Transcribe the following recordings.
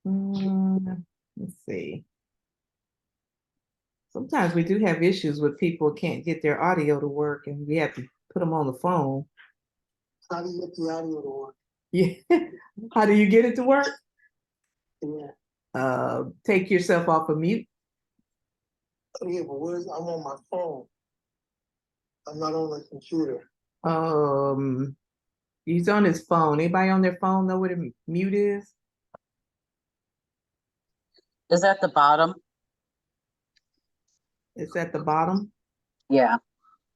Let's see. Sometimes we do have issues with people can't get their audio to work and we have to put them on the phone. How do you get the audio to work? Yeah. How do you get it to work? Yeah. Take yourself off of mute. Oh, yeah, but I'm on my phone. I'm not on the computer. He's on his phone. Anybody on their phone know what a mute is? Is at the bottom? It's at the bottom. Yeah.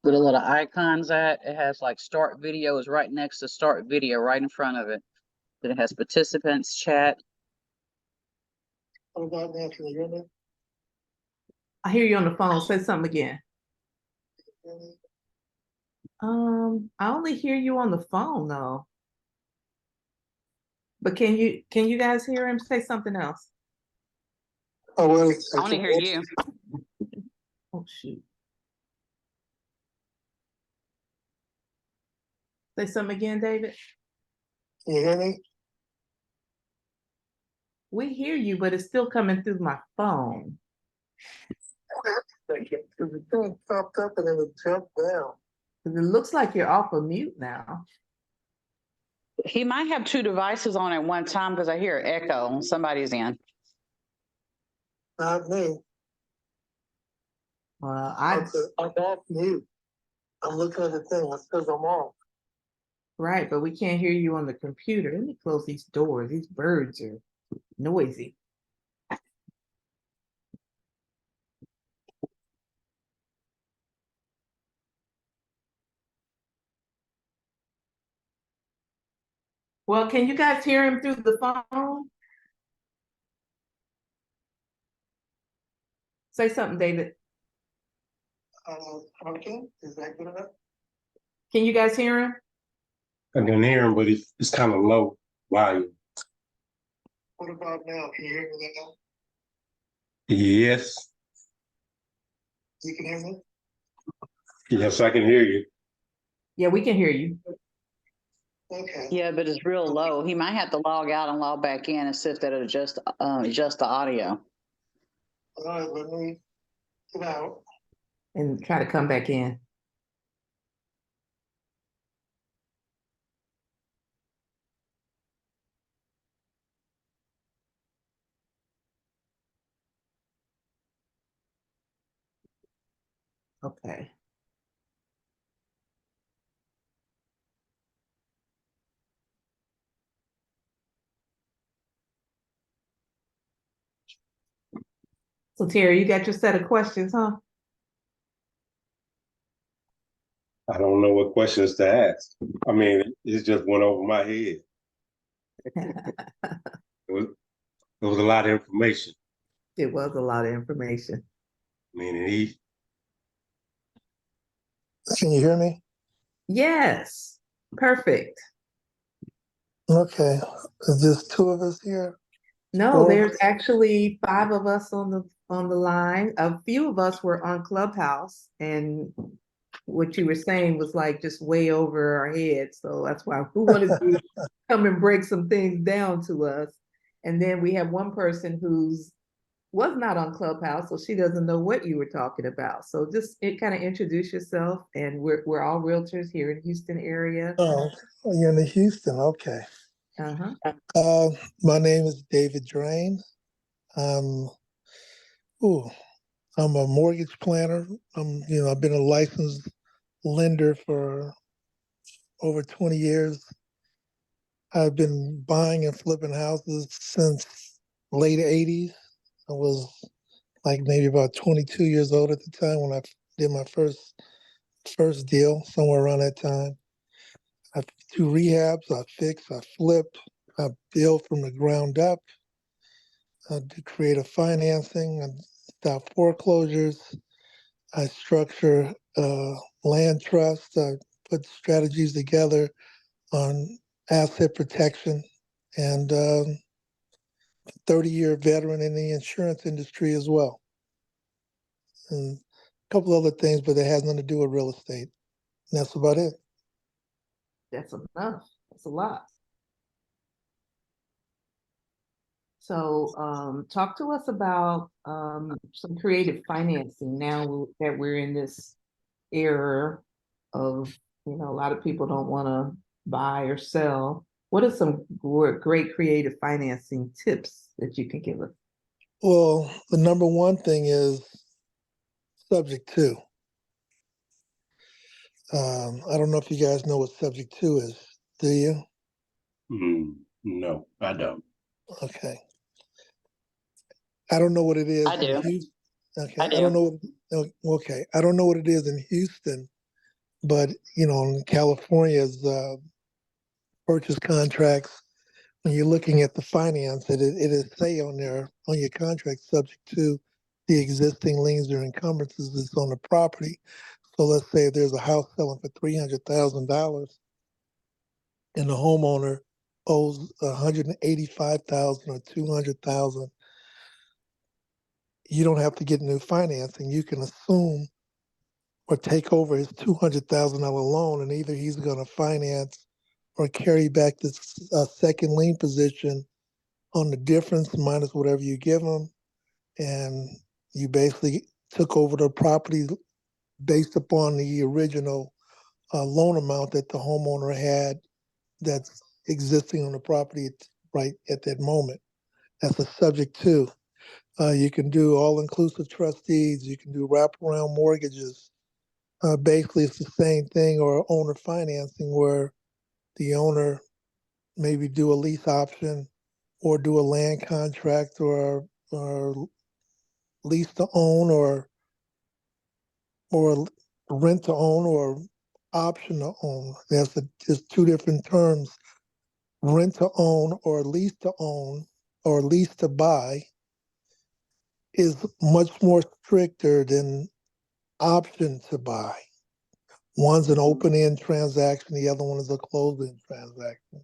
Where the little icons at, it has like start video is right next to start video, right in front of it. Then it has participants, chat. What about now? Can you hear me? I hear you on the phone. Say something again. I only hear you on the phone though. But can you guys hear him say something else? Oh, wait. I want to hear you. Oh shoot. Say something again, David. Can you hear me? We hear you, but it's still coming through my phone. The thing popped up and then it jumped down. It looks like you're off of mute now. He might have two devices on at one time because I hear echo. Somebody's in. Not me. I'm off mute. I'm looking at the thing. It says I'm off. Right, but we can't hear you on the computer. Let me close these doors. These birds are noisy. Well, can you guys hear him through the phone? Say something, David. Okay, is that good enough? Can you guys hear him? I can hear him, but it's kind of low volume. What about now? Can you hear me now? Yes. You can hear me? Yes, I can hear you. Yeah, we can hear you. Okay. Yeah, but it's real low. He might have to log out and log back in and see if that'll adjust the audio. All right, let me get out. And try to come back in. Okay. So Terry, you got your set of questions, huh? I don't know what questions to ask. I mean, it just went over my head. It was a lot of information. It was a lot of information. I mean, Can you hear me? Yes, perfect. Okay. Is just two of us here? No, Four? there's actually 5 of us on the line. A few of us were on Clubhouse, and what you were saying was like just way over our heads. So that's why we wanted to come and break some things down to us. And then we have one person who's was not on Clubhouse, so she doesn't know what you were talking about. So just kind of introduce yourself, and we're all realtors here in Houston area. Oh, you're in the Houston. Okay. Uh-huh. My name is David Drain. I'm a mortgage planner. I've been a licensed lender for over 20 years. I've been buying and flipping houses since late 80s. I was like maybe about 22 years old at the time when I did my first deal, somewhere around that time. I do rehabs, I fix, I flip, I build from the ground up. I do creative financing, I stop foreclosures. I structure land trusts. I put strategies together on asset protection, and 30-year veteran in the insurance industry as well. And a couple other things, but it has nothing to do with real estate. And that's about it. That's enough. That's a lot. So, talk to us about some creative financing now that we're in this era of, a lot of people don't want to buy or sell. What are some great creative financing tips that you can give us? Well, the number one thing is subject to. I don't know if you guys know what subject to is. Do you? No, I don't. Okay. I don't know what it is I in do. Houston. Okay. I I don't do. know okay. I don't know what it is in Houston, but in California's purchase contracts, when you're looking at the finance, it is say on there on your contract subject to the existing liens or encumbrances that's on the property. So let's say there's a house selling for $300,000 and the homeowner owes 185,000 or 200,000. You don't have to get new financing. You can assume or take over his $200,000 loan, and either he's going to finance or carry back this second lien position on the difference minus whatever you give him, and you basically took over the property based upon the original loan amount that the homeowner had that's existing on the property right at that moment. That's a subject to. You can do all-inclusive trust deeds. You can do wraparound mortgages. Basically, it's the same thing, or owner financing, where the owner maybe do a lease option or do a land contract or lease to own or rent to own or option to own. There's two different terms: rent to own or lease to own or lease to buy is much more stricter than option to buy. One's an open-end transaction, the other one is a closed-end transaction.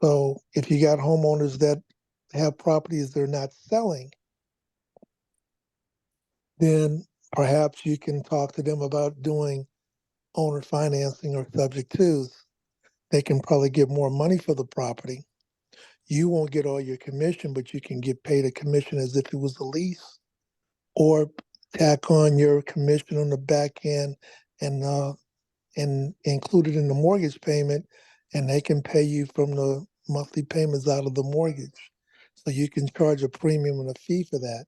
So if you got homeowners that have properties they're not selling, then perhaps you can talk to them about doing owner financing or subject twos. They can probably get more money for the property. You won't get all your commission, but you can get paid a commission as if it was a lease, or tack on your commission on the back end and include it in the mortgage payment, and they can pay you from the monthly payments out of the mortgage. So you can charge a premium and a fee for that.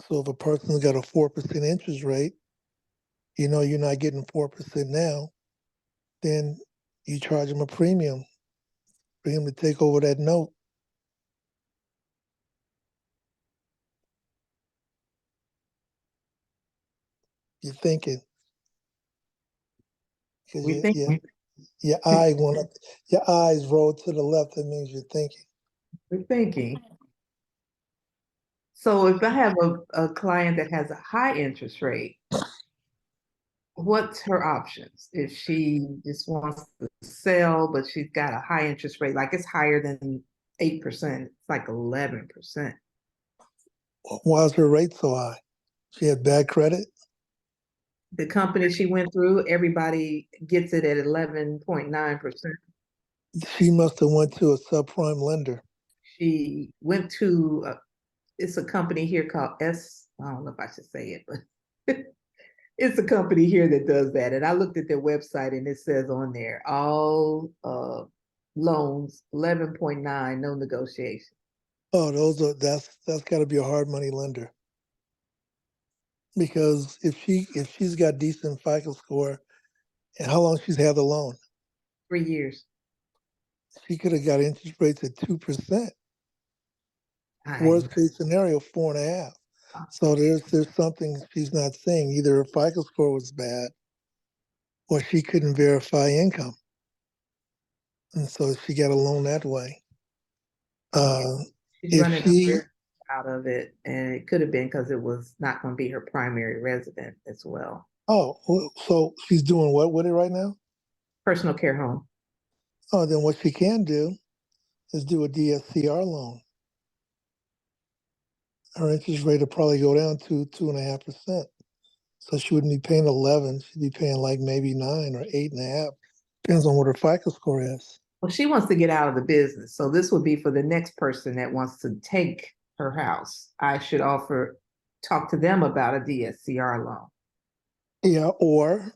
So if a person's got a 4% interest rate, you're not getting 4% now, then you charge them a premium for him to take over that note. You're thinking, because We think your your eyes roll to the left. That means you're thinking. we're thinking. So if I have a client that has a high interest rate, what's her options? If she just wants to sell, but she's got a high interest rate, like it's higher than 8%, it's like 11%. Why is her rate so high? She had bad credit. The company she went through, everybody gets it at 11.9%. She must have went to a subprime lender. She went to, it's a company here called I don't know if I should say it, but it's a company here that does that. And I looked at their website and it says on there, all loans, 11.9, no negotiation. Oh, that's got to be a hard money lender, because if she's got decent FICO score, and how long she's had the loan, 3 years. she could have got interest rates at 2%. I, Worst case scenario, 4.5. So there's something she's not seeing. Either her FICO score was bad, or she couldn't verify income, and so she got a loan that way. she's If running she out of it, and it could have been because it was not going to be her primary resident as well. so she's doing what with it right now? Personal care home. Oh, then what she can do is do a DSCR loan. Her interest rate will probably go down to 2.5%. So she wouldn't be paying 11. She'd be paying like maybe 9 or 8.5. Depends on what her FICO score is. Well, she wants to get out of the business, so this would be for the next person that wants to take her house. I should talk to them about a DSCR loan. Yeah, or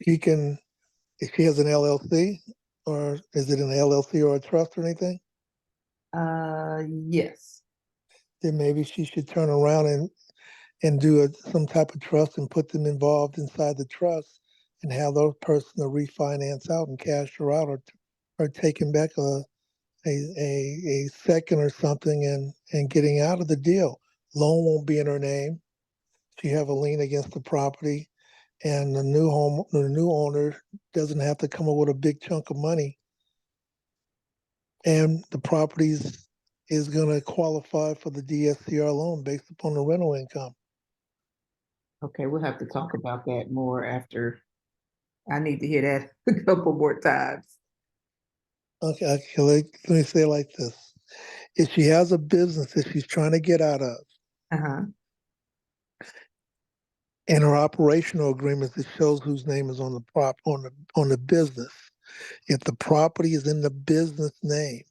she can, if she has an LLC, or is it an LLC or a trust or anything, Yes. then maybe she should turn around and do some type of trust and put them involved inside the trust and have those person to refinance out and cash her out, or taking back a second or something and getting out of the deal. Loan won't be in her name. She have a lien against the property, and the new owner doesn't have to come up with a big chunk of money, and the properties is going to qualify for the DSCR loan based upon the rental income. Okay, we'll have to talk about that more after. I need to hear that a couple more times. Okay, let me say it like this. If she has a business that she's trying to get out of, Uh-huh. and her operational agreements, it shows whose name is on the business. If the property is in the business name,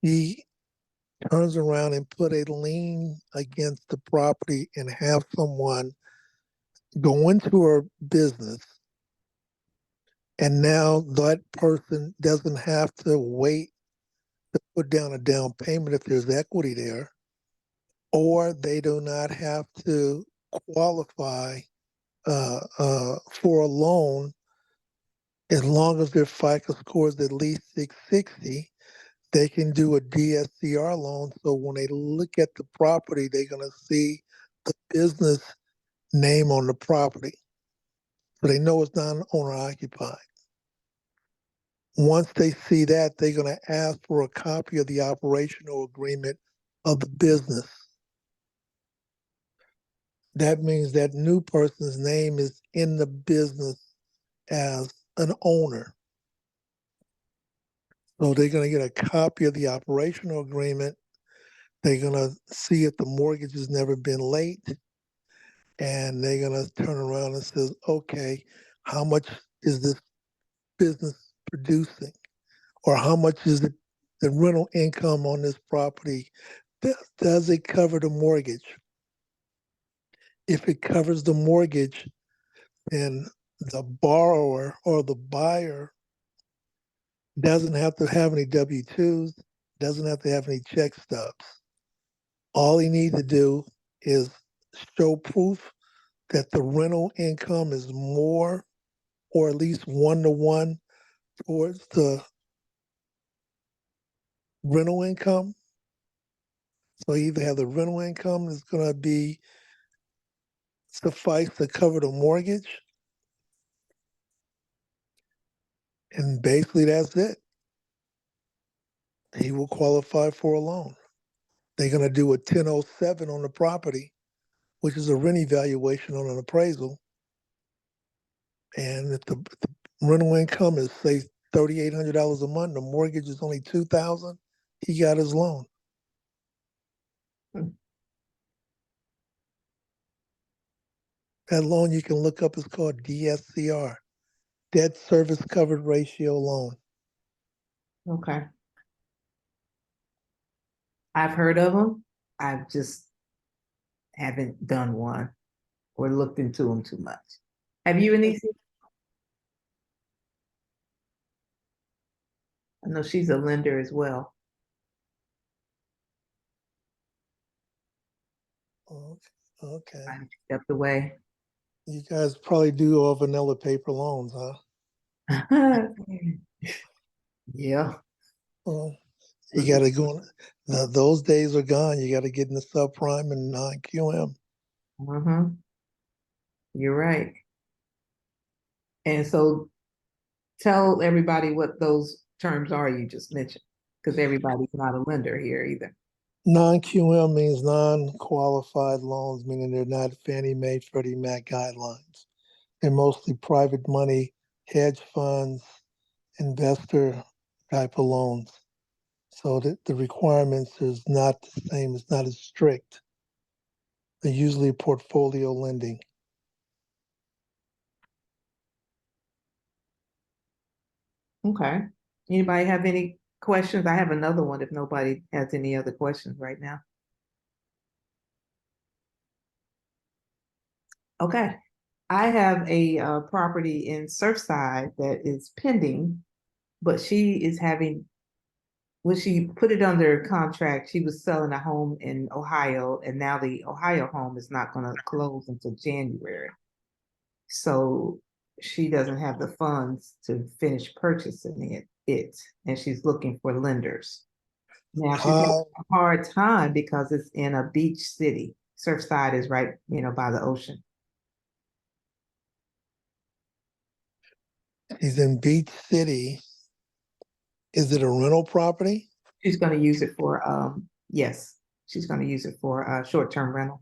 she turns around and put a lien against the property and have someone go into her business, and now that person doesn't have to wait to put down a down payment if there's equity there, or they do not have to qualify for a loan as long as their FICO score is at least 660. They can do a DSCR loan. So when they look at the property, they're going to see the business name on the property. So they know it's not owner occupied. Once they see that, they're going to ask for a copy of the operational agreement of the business. That means that new person's name is in the business as an owner. So they're going to get a copy of the operational agreement. They're going to see if the mortgage has never been late. And they're going to turn around and says, okay, how much is this business producing? Or how much is the rental income on this property? Does it cover the mortgage? If it covers the mortgage, then the borrower or the buyer doesn't have to have any W-2s, doesn't have to have any check stubs. All he needs to do is show proof that the rental income is more or at least 1-to-1 towards the rental income. So either have the rental income is going to be suffice to cover the mortgage, and basically that's it. He will qualify for a loan. They're going to do a 1007 on the property, which is a rent evaluation on an appraisal. And if the rental income is say $3,800 a month, the mortgage is only $2,000, he got his loan. That loan you can look up is called DSCR, Debt Service Covered Ratio Loan. Okay. I've heard of them. I've just haven't done one or looked into them too much. Have you, Anisi? I know she's a lender as well. Okay. I stepped away. You guys probably do all vanilla paper loans, huh? Yeah. Well, you got to go. Those days are gone. You got to get in the subprime and non-QM. Mm-hmm. You're right. And so tell everybody what those terms are you just mentioned, because everybody's not a lender here either. Non-QM means non-qualified loans, meaning they're not Fannie Mae, Freddie Mac guidelines. They're mostly private money, hedge funds, investor type of loans. So the requirements is not the same. It's not as strict. They're usually portfolio lending. Okay. Anybody have any questions? I have another one if nobody has any other questions right now. Okay. I have a property in Surfside that is pending, but she is having, when she put it under contract, she was selling a home in Ohio, and now the Ohio home is not going to close until January. So she doesn't have the funds to finish purchasing it, and she's looking for lenders. Now she's having How, a hard time because it's in a beach city. Surfside is right, by the ocean. she's in Beach City. Is it a rental property? She's going to use it for, yes, she's going to use it for short-term rental.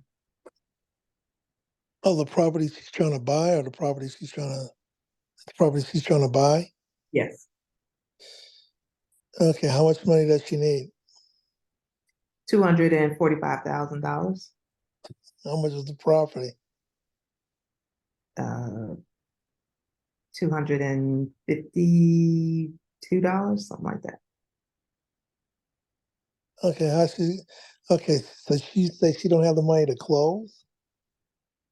Oh, the property she's trying to buy, or the property she's trying to buy? Yes, Okay, how much money does she need? $245,000. How much is the property? $252, something like that. Okay, okay, so she says she don't have the money to close?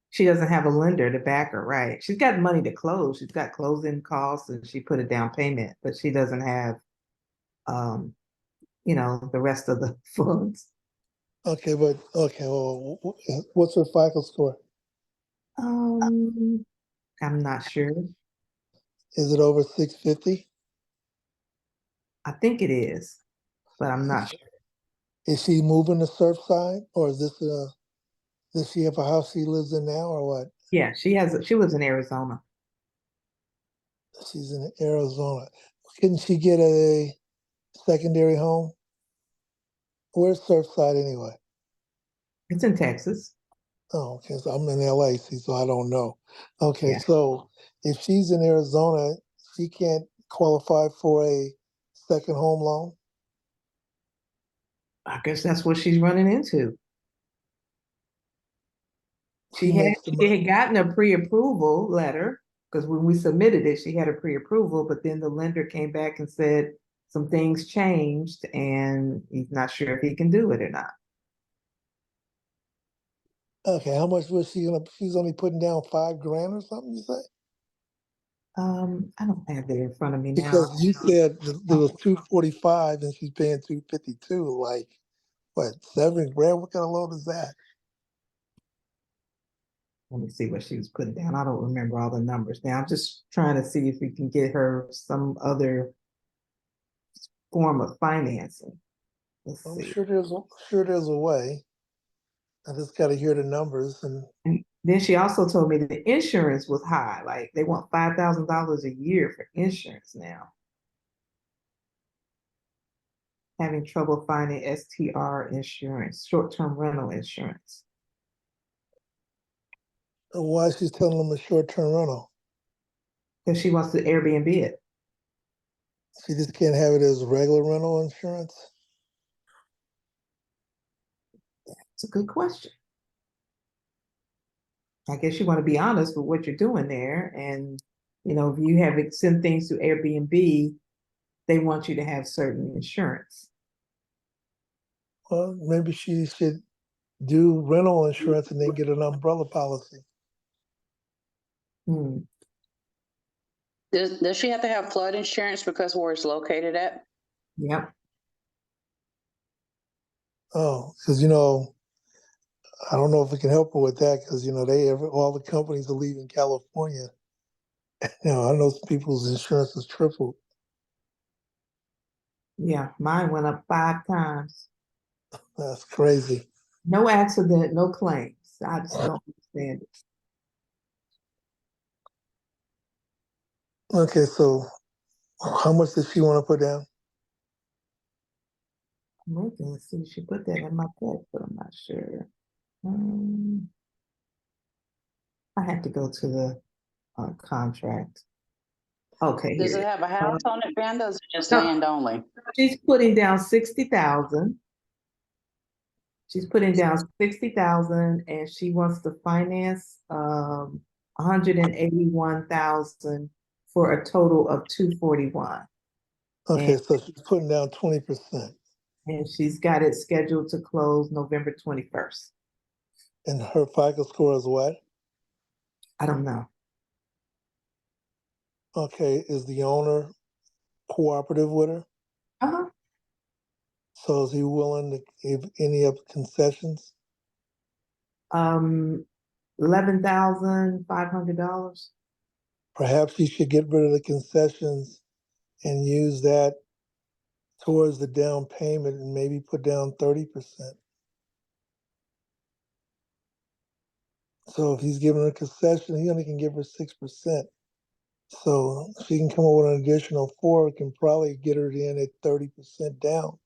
She doesn't have a lender to back her, right? She's got money to close. She's got closing costs and she put a down payment, but she doesn't have, um, the rest of the funds. Okay, well, what's her FICO score? Um, I'm not sure. Is it over 650? I think it is, but I'm not sure. Is she moving to Surfside, or does she have a house she lives in now, or what? Yeah, she lives in Arizona. She's in Arizona. Couldn't she get a secondary home? Where's Surfside anyway? It's in Texas. Oh, okay. So I'm in LA, see, so I don't know. Okay, Yeah, so if she's in Arizona, she can't qualify for a second home loan? I guess that's what she's running into. She makes the She money. had gotten a pre-approval letter because when we submitted it, she had a pre-approval, but then the lender came back and said some things changed and he's not sure if he can do it or not. Okay, how much was she's only putting down 5 grand or something, you say? I don't have that in front of me now. Because you said there was 245 and she's paying 252, like what, 7 grand? What kind of loan is that? Let me see what she was putting down. I don't remember all the numbers now. I'm just trying to see if we can get her some other form of financing. Let's I'm see. sure there's a way. I just got to hear the numbers. And And then she also told me that the insurance was high. Like they want $5,000 a year for insurance now. Having trouble finding STR insurance, short-term rental insurance. why she's telling them a short-term rental? Because she wants to Airbnb it. She just can't have it as regular rental insurance. It's a good question. I guess you want to be honest with what you're doing there. And, if you have sent things to Airbnb, they want you to have certain insurance. Well, maybe she should do rental insurance and then get an umbrella policy. Hmm. Does she have to have flood insurance because where it's located at? Yep. Oh, because I don't know if we can help her with that because all the companies are leaving California. I know some people's insurance is tripled. Yeah. Mine went up 5 times. That's crazy. No accident, no claims. I just don't understand it. Okay, so how much does she want to put down? I'm looking to see. She put that in my text, but I'm not sure. Um, I have to go to the contract. Okay, Does here it it have a is. house on it, Vanda? Or is it just No, land only? she's putting down 60,000. She's putting down 60,000 and she wants to finance 181,000 for a total of 241. Okay, And, so she's putting down 20%, and she's got it scheduled to close November 21st. and her FICO score is what? I don't know. Okay, is the owner cooperative with her? Uh-huh. So is he willing to give any of the concessions? Um, $11,500. Perhaps he should get rid of the concessions and use that towards the down payment and maybe put down 30%. So if he's giving her a concession, he only can give her 6%. So if she can come up with an additional 4, it can probably get her in at 30% down,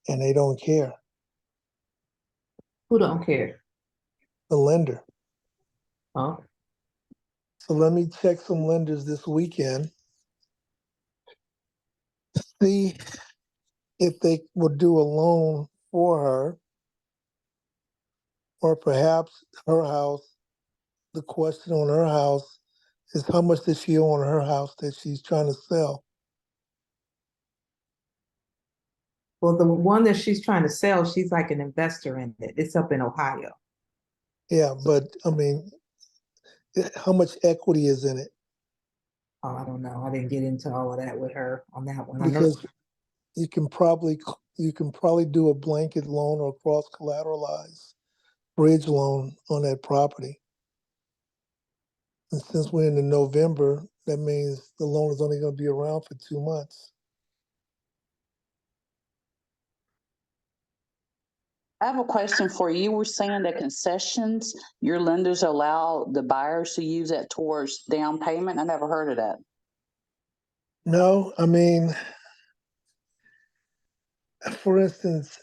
and they don't care. Who don't care? The lender. Oh, So let me check some lenders this weekend, see if they will do a loan for her, or perhaps her house. The question on her house is how much does she own her house that she's trying to sell? well, the one that she's trying to sell, she's like an investor in it. It's up in Ohio. Yeah, but I mean, how much equity is in it? Oh, I don't know. I didn't get into all of that with her on that one. I know. Because you can probably do a blanket loan or cross collateralized bridge loan on that property. And since we're in November, that means the loan is only going to be around for 2 months. I have a question for you. You were saying that concessions, your lenders allow the buyers to use that towards down payment? I never heard of that. No, I mean, for instance,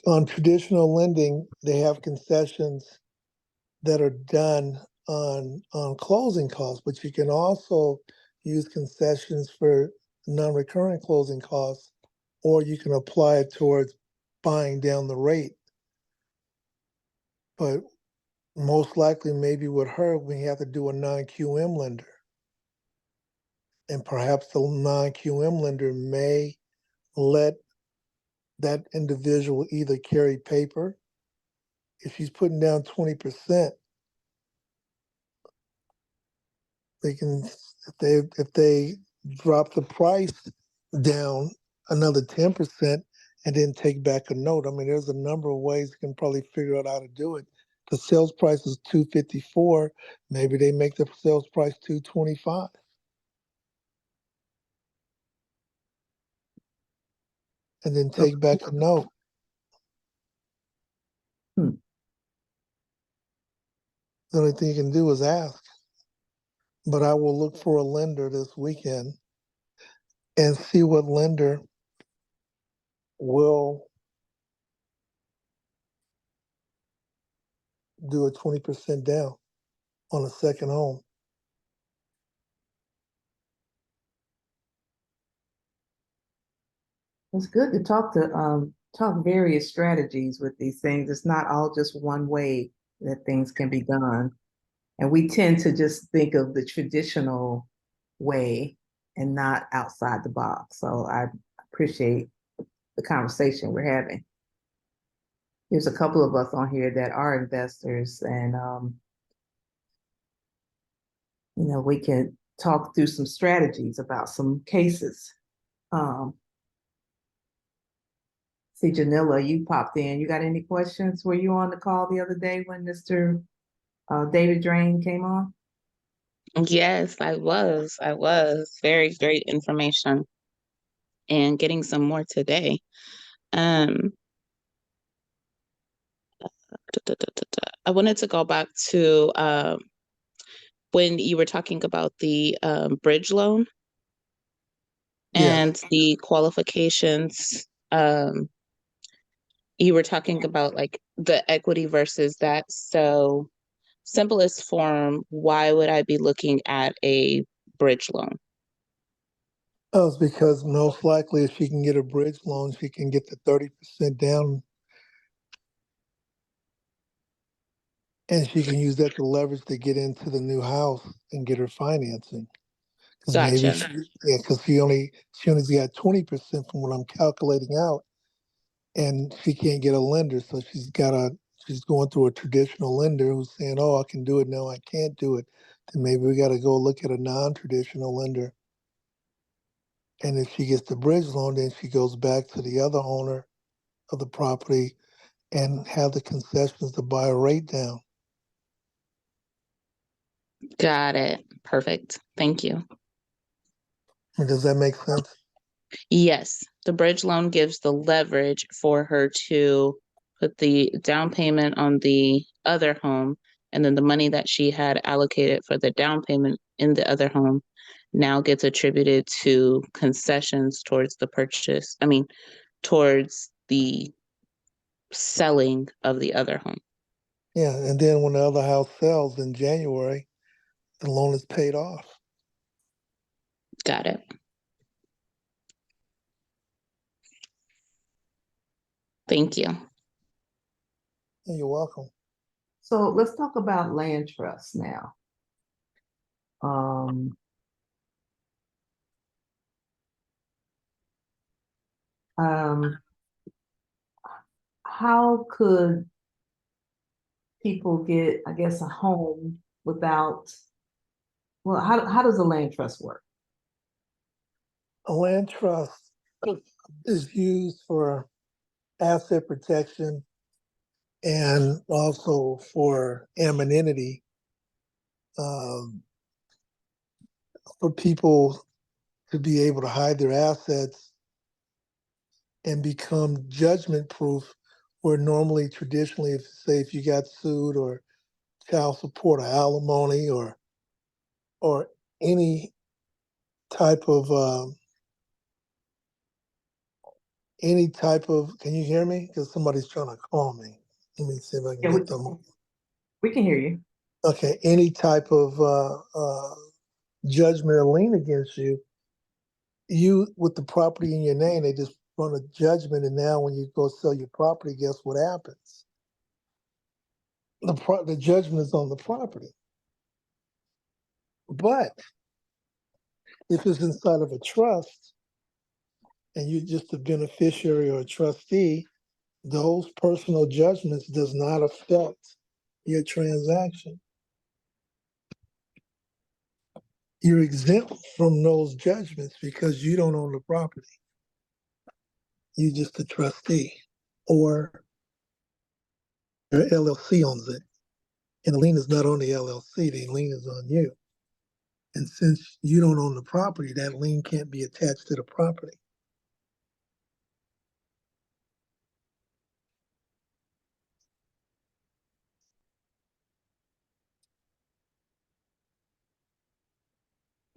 on traditional lending, they have concessions that are done on closing costs, but you can also use concessions for non-recurring closing costs, or you can apply it towards buying down the rate. But most likely, maybe with her, we have to do a non-QM lender. And perhaps the non-QM lender may let that individual either carry paper. If she's putting down 20%, they can, if they drop the price down another 10% and then take back a note. I mean, there's a number of ways you can probably figure out how to do it. The sales price is 254. Maybe they make the sales price 225. And then take back a note. Hmm. The only thing you can do is ask. But I will look for a lender this weekend and see what lender will do a 20% down on a second home. It's good to talk various strategies with these things. It's not all just one way that things can be done. And we tend to just think of the traditional way and not outside the box. So I appreciate the conversation we're having. There's a couple of us on here that are investors, and we can talk through some strategies about some cases. Um, see, Janilla, you popped in. You got any questions? Were you on the call the other day when Mr. David Drain came on? Yes, I was. I was. Very great information and getting some more today. Um, I wanted to go back to when you were talking about the bridge loan Yes. and the qualifications. You were talking about like the equity versus that. So, simplest form, why would I be looking at a bridge loan? Oh, it's because most likely if she can get a bridge loan, she can get the 30% down and she can use that to leverage to get into the new house and get her financing. Cause maybe Gotcha. cause she only got 20% from what I'm calculating out, and she can't get a lender, so she's going through a traditional lender who's saying, "Oh, I can do it now. I can't do it." Then maybe we got to go look at a non-traditional lender. And if she gets the bridge loan, then she goes back to the other owner of the property and have the concessions to buy a rate down. Got it. Perfect. Thank you. I mean, does that make sense? Yes, the bridge loan gives the leverage for her to put the down payment on the other home, and then the money that she had allocated for the down payment in the other home now gets attributed to concessions towards the purchase. I mean, towards the selling of the other home. Yeah, and then when the other house sells in January, the loan is paid off. Got it. Thank you. You're welcome. So let's talk about land trusts now. Um, um, how could people get, I guess, a home without, well, how does a land trust work? A land trust is used for asset protection and also for anonymity, um, for people to be able to hide their assets and become judgment proof, where normally traditionally, if you got sued or child support or alimony or any type of can you hear me? Because somebody's trying to call me. Let me see if I can Yeah, get them. we can hear you. Okay, any type of judgment or lien against you, you with the property in your name, they just run a judgment, and now when you go sell your property, guess what happens? The judgment is on the property. But if it's inside of a trust and you're just a beneficiary or a trustee, those personal judgments does not affect your transaction. You're exempt from those judgments because you don't own the property. You're just a trustee, or your LLC owns it. And the lien is not on the LLC, the lien is on you. And since you don't own the property, that lien can't be attached to the property.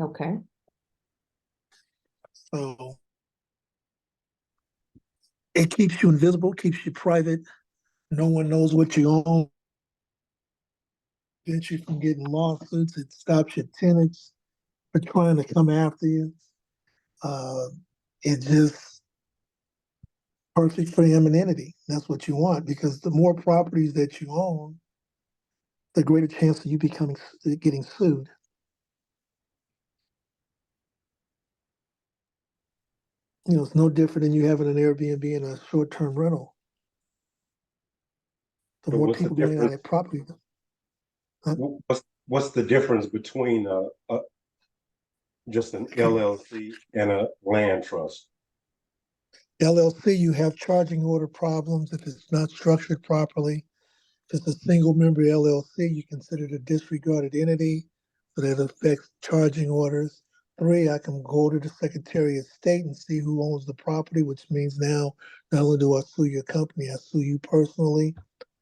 Okay. So it keeps you invisible, keeps you private. No one knows what you own. Prevents you from getting lawsuits. It stops your tenants for trying to come after you. Uh, it just perfect for anonymity. That's what you want, because the more properties that you own, the greater chance of you getting sued. You know, it's no different than you having an Airbnb and a short-term rental. The So more what's the people going on difference? that property, What's the difference between just an LLC and a land trust? LLC, you have charging order problems if it's not structured properly. If it's a single member LLC, you consider it a disregarded entity, so that affects charging orders. 3, I can go to the Secretary of State and see who owns the property, which means now not only do I sue your company, I sue you personally.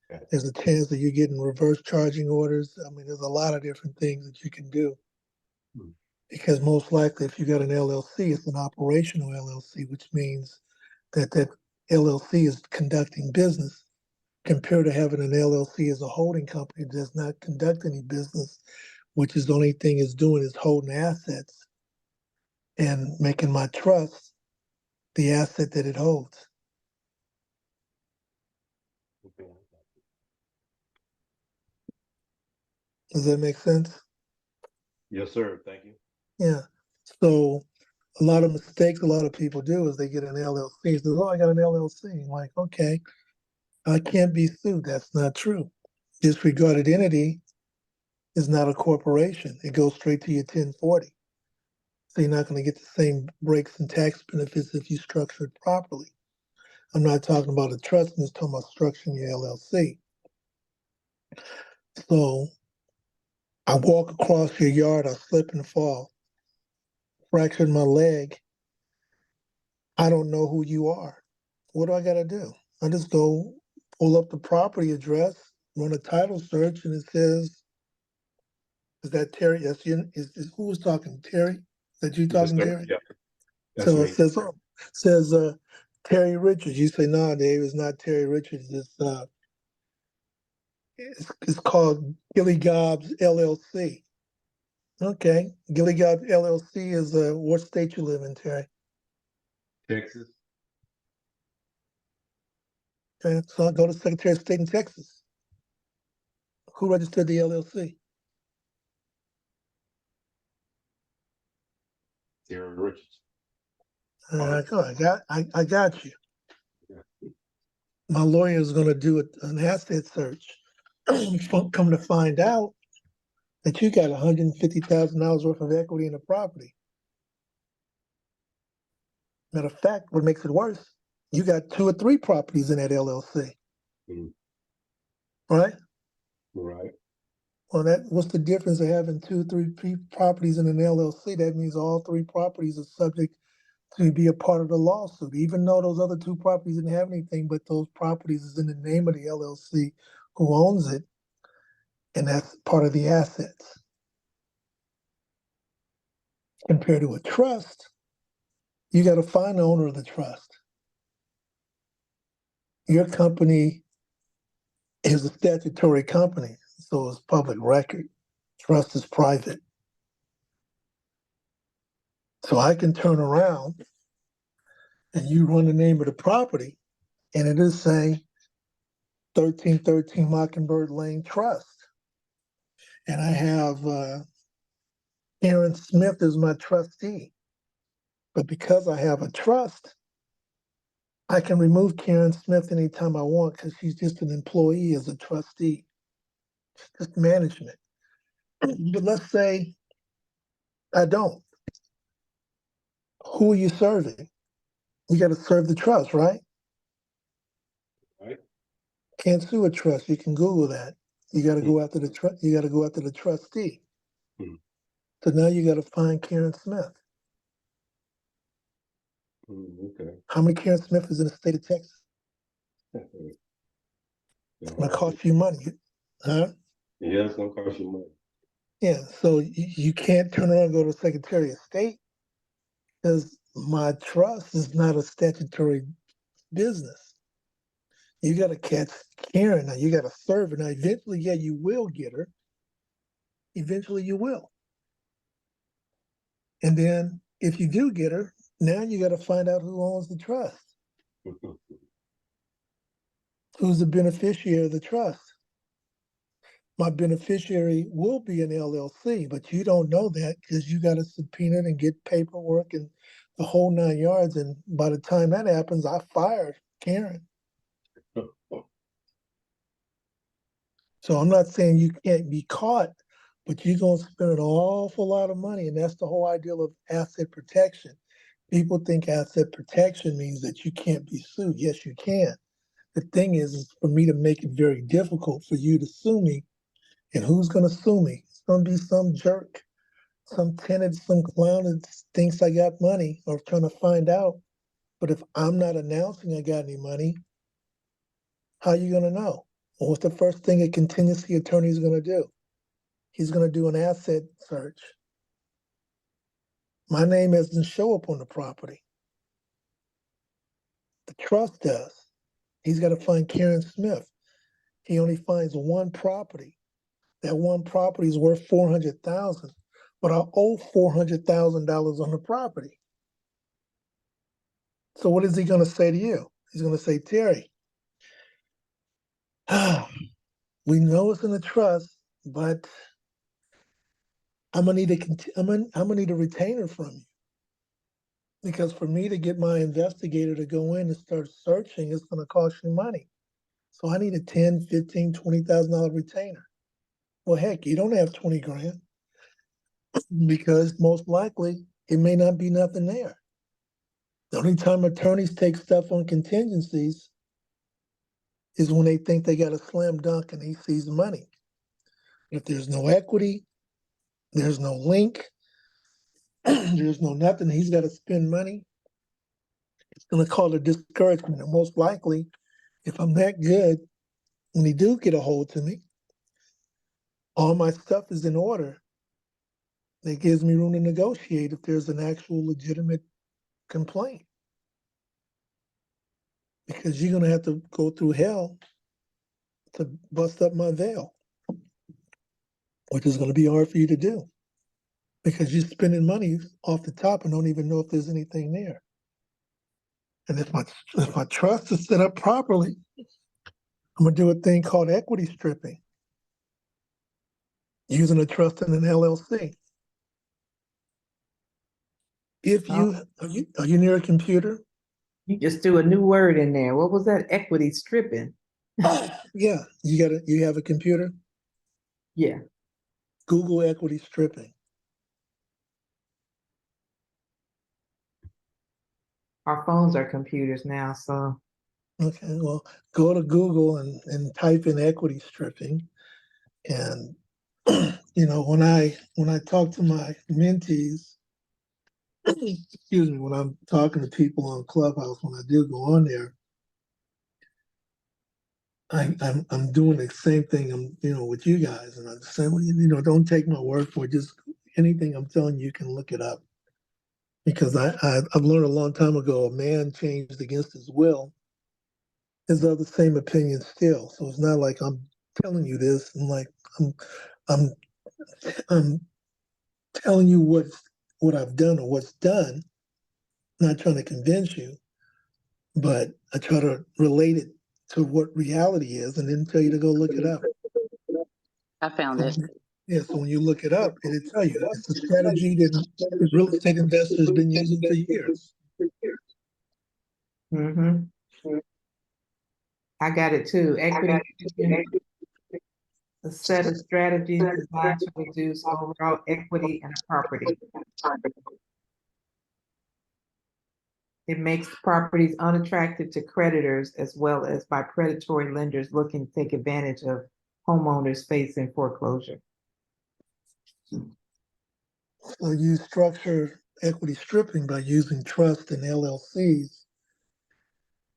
Okay. There's a chance that you're getting reverse charging orders. I mean, there's a lot of different things that you can do. Hmm. Because most likely, if you got an LLC, it's an operational LLC, which means that LLC is conducting business, compared to having an LLC as a holding company that does not conduct any business, which is the only thing it's doing is holding assets and making my trust the asset that it holds. Okay. Does that make sense? Yes, sir. Thank you. Yeah. So a lot of mistakes a lot of people do is they get an LLC. They say, oh, I got an LLC. I'm like, okay, I can't be sued. That's not true. Disregarded entity is not a corporation. It goes straight to your 1040. So you're not going to get the same breaks and tax benefits if you structure it properly. I'm not talking about a trust, I'm just talking about structuring your LLC. So I walk across your yard, I slip and fall, fractured my leg. I don't know who you are. What do I got to do? I just go pull up the property address, run a title search, and it says, is that Terry? That's you. Is who was talking? Terry? Is that you Yes, talking, sir. Terry? Yeah, that's So it me. says Terry Richards. You say, no, Dave, it's not Terry Richards. It's called Gilly Gob's LLC. Okay. Gilly Gob's LLC is what state you live in, Terry? Texas. Okay. So I'll go to Secretary of State in Texas. Who registered the LLC? Terry Richards. I got you. Yeah. My lawyer is going to do an asset search. Come to find out that you got $150,000 worth of equity in the property. Matter of fact, what makes it worse, you got 2 or 3 properties in that LLC, Mhm. right? Right. Well, what's the difference of having 2, 3 properties in an LLC? That means all 3 properties are subject to be a part of the lawsuit, even though those other 2 properties didn't have anything, but those properties is in the name of the LLC who owns it, and that's part of the assets. Compared to a trust, you got to find the owner of the trust. Your company is a statutory company, so it's public record. Trust is private. So I can turn around and you run the name of the property, and it is saying 1313 Mockingbird Lane Trust. And I have Aaron Smith as my trustee. But because I have a trust, I can remove Karen Smith anytime I want because she's just an employee as a trustee, just management. But let's say I don't. Who are you serving? You got to serve the trust, right? Right. Can't sue a trust. You can Google that. You got to go after the trust. You got to go after the trustee. Hmm. So now you got to find Karen Smith. Okay. How many Karen Smith is in the state of Texas? It's going to cost you money, huh? Yeah, it's gonna cost you money. Yeah. So you can't turn around and go to the Secretary of State because my trust is not a statutory business. You got to catch Karen. Now you got to serve her. Now eventually, yeah, you will get her. Eventually, you will. And then if you do get her, now you got to find out who owns the trust. Who's the beneficiary of the trust? My beneficiary will be an LLC, but you don't know that because you got to subpoena and get paperwork and the whole 9 yards. And by the time that happens, I fired Karen. So I'm not saying you can't be caught, but you're going to spend an awful lot of money. And that's the whole ideal of asset protection. People think asset protection means that you can't be sued. Yes, you can. The thing is for me to make it very difficult for you to sue me. And who's going to sue me? It's going to be some jerk, some tenant, some clown that thinks I got money or trying to find out. But if I'm not announcing I got any money, how are you going to know? Well, what's the first thing a contingency attorney is going to do? He's going to do an asset search. My name doesn't show up on the property. The trust does. He's got to find Karen Smith. He only finds one property. That one property is worth $400,000, but I owe $400,000 on the property. So what is he going to say to you? He's going to say, Terry, we know it's in the trust, but I'm gonna need I'm gonna need a retainer from you. Because for me to get my investigator to go in and start searching, it's gonna cost you money. So I need a 10, 15, $20,000 retainer. Well, heck, you don't have 20 grand because most likely it may not be nothing there. The only time attorneys take stuff on contingencies is when they think they got a slam dunk and he sees money. If there's no equity, there's no link, there's no nothing, he's got to spend money. It's going to cause a discouragement. And most likely, if I'm that good, when he do get a hold to me, all my stuff is in order. That gives me room to negotiate if there's an actual legitimate complaint. Because you're going to have to go through hell to bust up my veil, which is going to be hard for you to do because you're spending money off the top and don't even know if there's anything there. And if my trust is set up properly, I'm going to do a thing called equity stripping using a trust in an LLC. If are you near a computer? You just threw a new word in there. What was that? Equity stripping. Yeah, you have a computer? Yeah. Google equity stripping. Our phones are computers now, so Okay, well, go to Google and type in equity stripping. And when I talk to my mentees, excuse me, when I'm talking to people on Clubhouse, when I do go on there, I'm doing the same thing with you guys, and I'm saying, well, don't take my word for it. Just anything I'm telling you can look it up. Because I've learned a long time ago, a man changed against his will is of the same opinion still. So it's not like I'm telling you this. I'm I'm I'm telling you what I've done or what's done. Not trying to convince you, but I try to relate it to what reality is, and then tell you to go look it up. I found it. Yeah, so when you look it up, it'll tell you it's a strategy that real estate investors have been using for years. mm-hmm. I got it too. Equity stripping, a set of strategies designed to reduce overall equity in a property. It makes properties unattractive to creditors as well as by predatory lenders looking to take advantage of homeowners facing foreclosure. So you structure equity stripping by using trust and LLCs.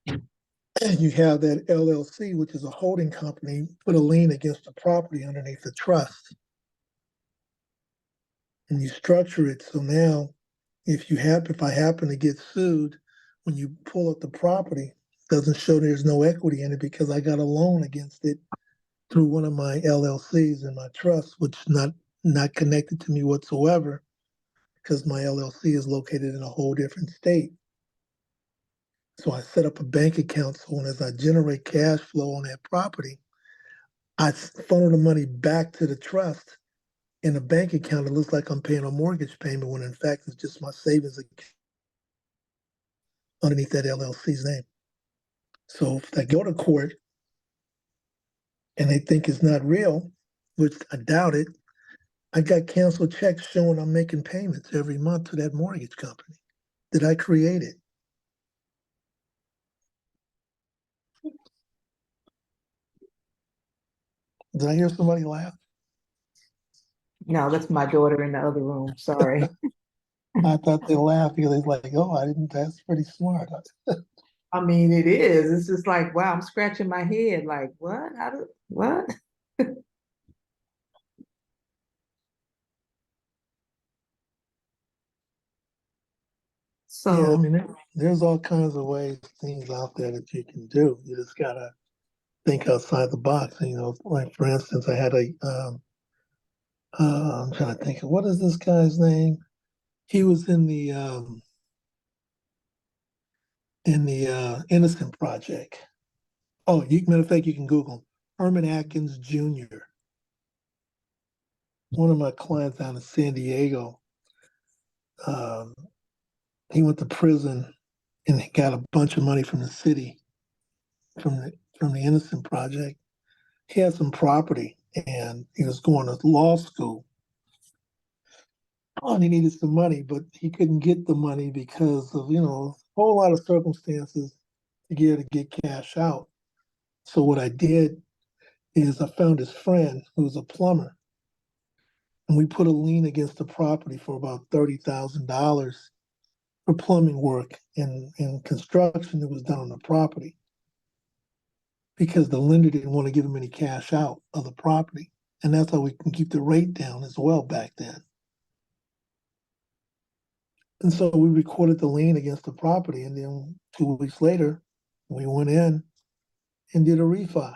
And you have that LLC, which is a holding company, put a lien against the property underneath the trust. And you structure it so now if I happen to get sued, when you pull up the property, it doesn't show there's no equity in it because I got a loan against it through one of my LLCs in my trust, which is not connected to me whatsoever because my LLC is located in a whole different state. So I set up a bank account so when as I generate cash flow on that property, I funnel the money back to the trust in a bank account. It looks like I'm paying a mortgage payment when in fact it's just my savings account underneath that LLC's name. So if I go to court and they think it's not real, which I doubt it, I got canceled checks showing I'm making payments every month to that mortgage company that I created. Did I hear somebody laugh? No, that's my daughter in the other room. Sorry. I thought they laughed because they're like, oh, that's pretty smart. I mean, it is. It's just like, wow, I'm scratching my head. Like, what? What? Yeah, I So, mean, there's all kinds of things out there that you can do. You just gotta think outside the box. Like for instance, I had I'm trying to think of what is this guy's name? He was in the Innocent Project. Oh, matter of fact, you can Google Herman Atkins Jr. one of my clients down in San Diego, um, he went to prison and he got a bunch of money from the city, from the Innocent Project. He had some property and he was going to law school. Oh, and he needed some money, but he couldn't get the money because of, a whole lot of circumstances to get cash out. So what I did is I found his friend who's a plumber, and we put a lien against the property for about $30,000 for plumbing work and construction that was done on the property because the lender didn't want to give him any cash out of the property. And that's how we can keep the rate down as well back then. And so we recorded the lien against the property. And then 2 weeks later, we went in and did a refi.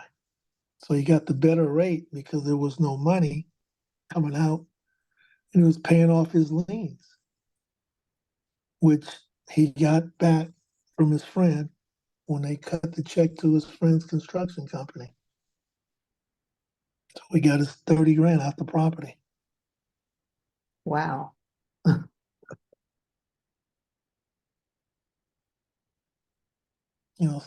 So he got the better rate because there was no money coming out and he was paying off his liens, which he got back from his friend when they cut the check to his friend's construction company. So we got his 30 grand out the property. Wow.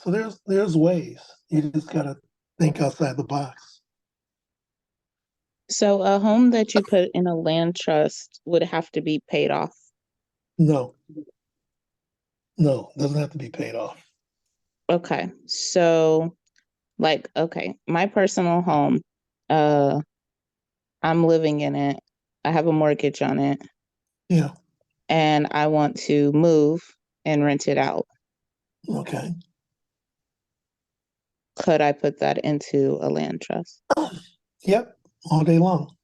So there's ways. You just gotta think outside the box. So a home that you put in a land trust would have to be paid off. No, doesn't have to be paid off. Okay. So okay, my personal home, I'm living in it. I have a mortgage on it Yeah. and I want to move and rent it out. Okay. Could I put that into a land trust? Yep. All day long.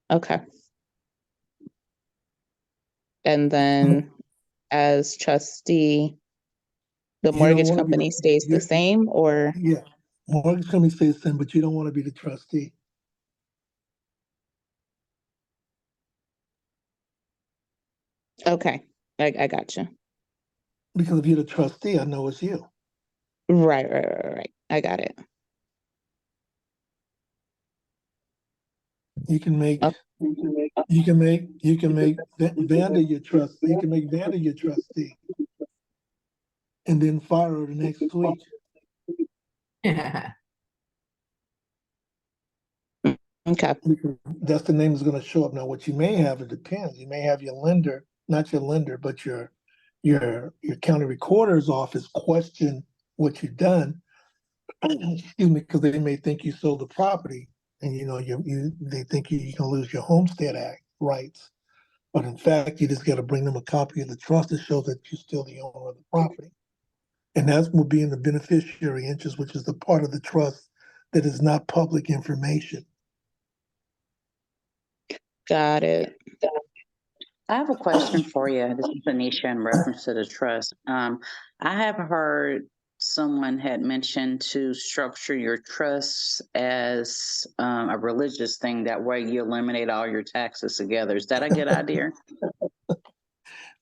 Okay. And then as trustee, the You don't mortgage want to be company stays the same or? yeah. Mortgage company stays the same, but you don't want to be the trustee. Okay. I got you. Because if you're the trustee, I know it's you. Right. I got it. You can make Oh. Vanda your trustee. You can make Vanda your trustee, and then fire her the next week. Okay. Because that's the name that's going to show up. Now, what you may have, it depends. You may have your lender, not your lender, but your county recorder's office question what you've done. Excuse me, because they may think you sold the property, and they think you're going to lose your Homestead Act rights. But in fact, you just got to bring them a copy of the trust to show that you're still the owner of the property. And that will be in the beneficiary interest, which is the part of the trust that is not public information. Got it. I have a question for you. This is Anisha in reference to the trust. I have heard someone had mentioned to structure your trust as a religious thing. That way you eliminate all your taxes together. Is that a good idea?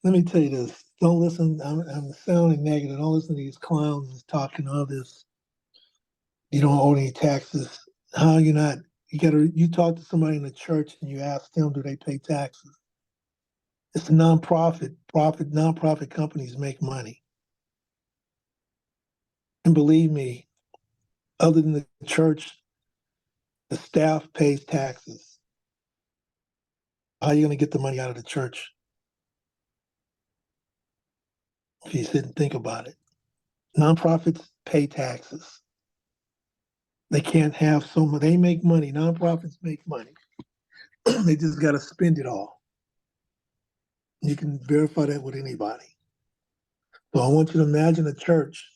Let me tell you this. Don't listen. I'm sounding negative. Don't listen to these clowns talking all this. You don't owe any taxes. How you not? You talk to somebody in the church and you ask them, do they pay taxes? It's a nonprofit companies make money. And believe me, other than the church, the staff pays taxes. How are you going to get the money out of the church? If you sit and think about it. Nonprofits pay taxes. They can't have so much. They make money. Nonprofits make money. They just got to spend it all. You can verify that with anybody. So I want you to imagine a church.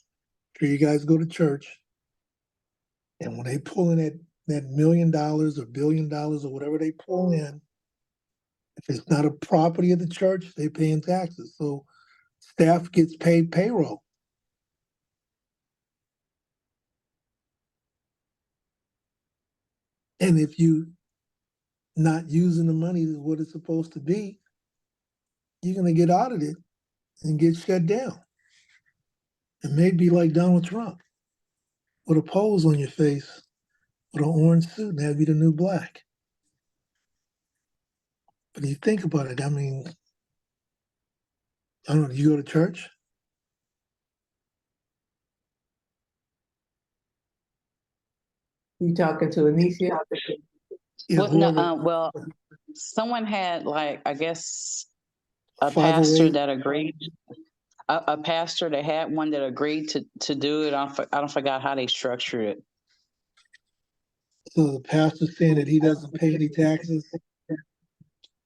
Sure, you guys go to church, and when they pull in that $1 million or $1 billion or whatever they pull in, if it's not a property of the church, they pay in taxes. So staff gets paid payroll. And if you not using the money is what it's supposed to be, you're going to get audited and get shut down. It may be like Donald Trump with a pose on your face Put an orange suit and that'd be the new black. But you think about it, I mean, I don't know, do you go to church? You talking to Anisha? Yeah, Well, no, whoever, well, someone had like, I guess, a pastor 508, that agreed, a pastor that had one that agreed to do it. I don't forgot how they structured it. so the pastor's saying that he doesn't pay any taxes.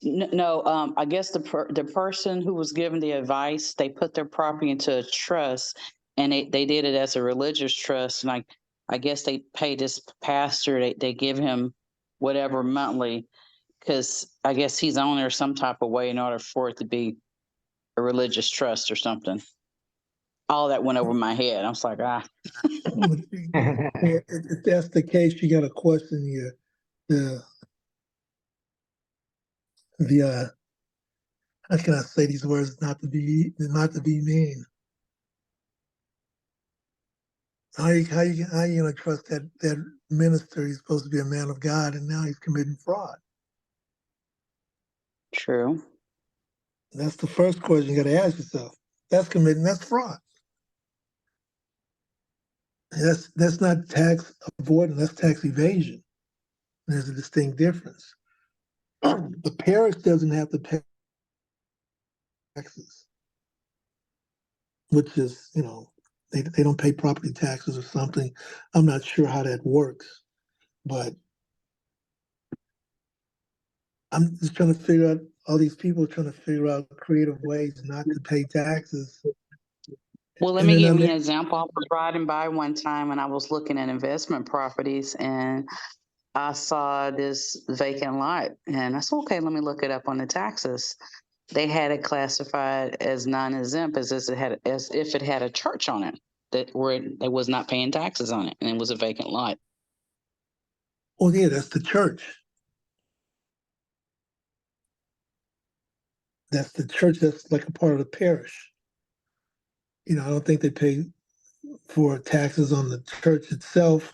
No, I guess the person who was given the advice, they put their property into a trust, and they did it as a religious trust. And I guess they pay this pastor, they give him whatever monthly, because I guess he's on there some type of way in order for it to be a religious trust or something. All that went over my head. I was like, ah. Well, if that's the case, you got to question the how can I say these words not to be mean? How you gonna trust that minister? He's supposed to be a man of God, and now he's committing fraud. True. That's the first question you got to ask yourself. That's fraud. That's not tax avoidance. That's tax evasion. There's a distinct difference. The parish doesn't have to pay taxes, which is, they don't pay property taxes or something. I'm not sure how that works, but I'm just trying to figure out, all these people trying to figure out creative ways not to pay taxes. Well, let And me then give I you mean, an example. I was riding by one time and I was looking at investment properties, and I saw this vacant lot, and I said, okay, let me look it up on the taxes. They had it classified as non-exempt as if it had a church on it that where it was not paying taxes on it, and it was a vacant lot. oh yeah, that's the church. That's the church. That's like a part of the parish. I don't think they pay for taxes on the church itself.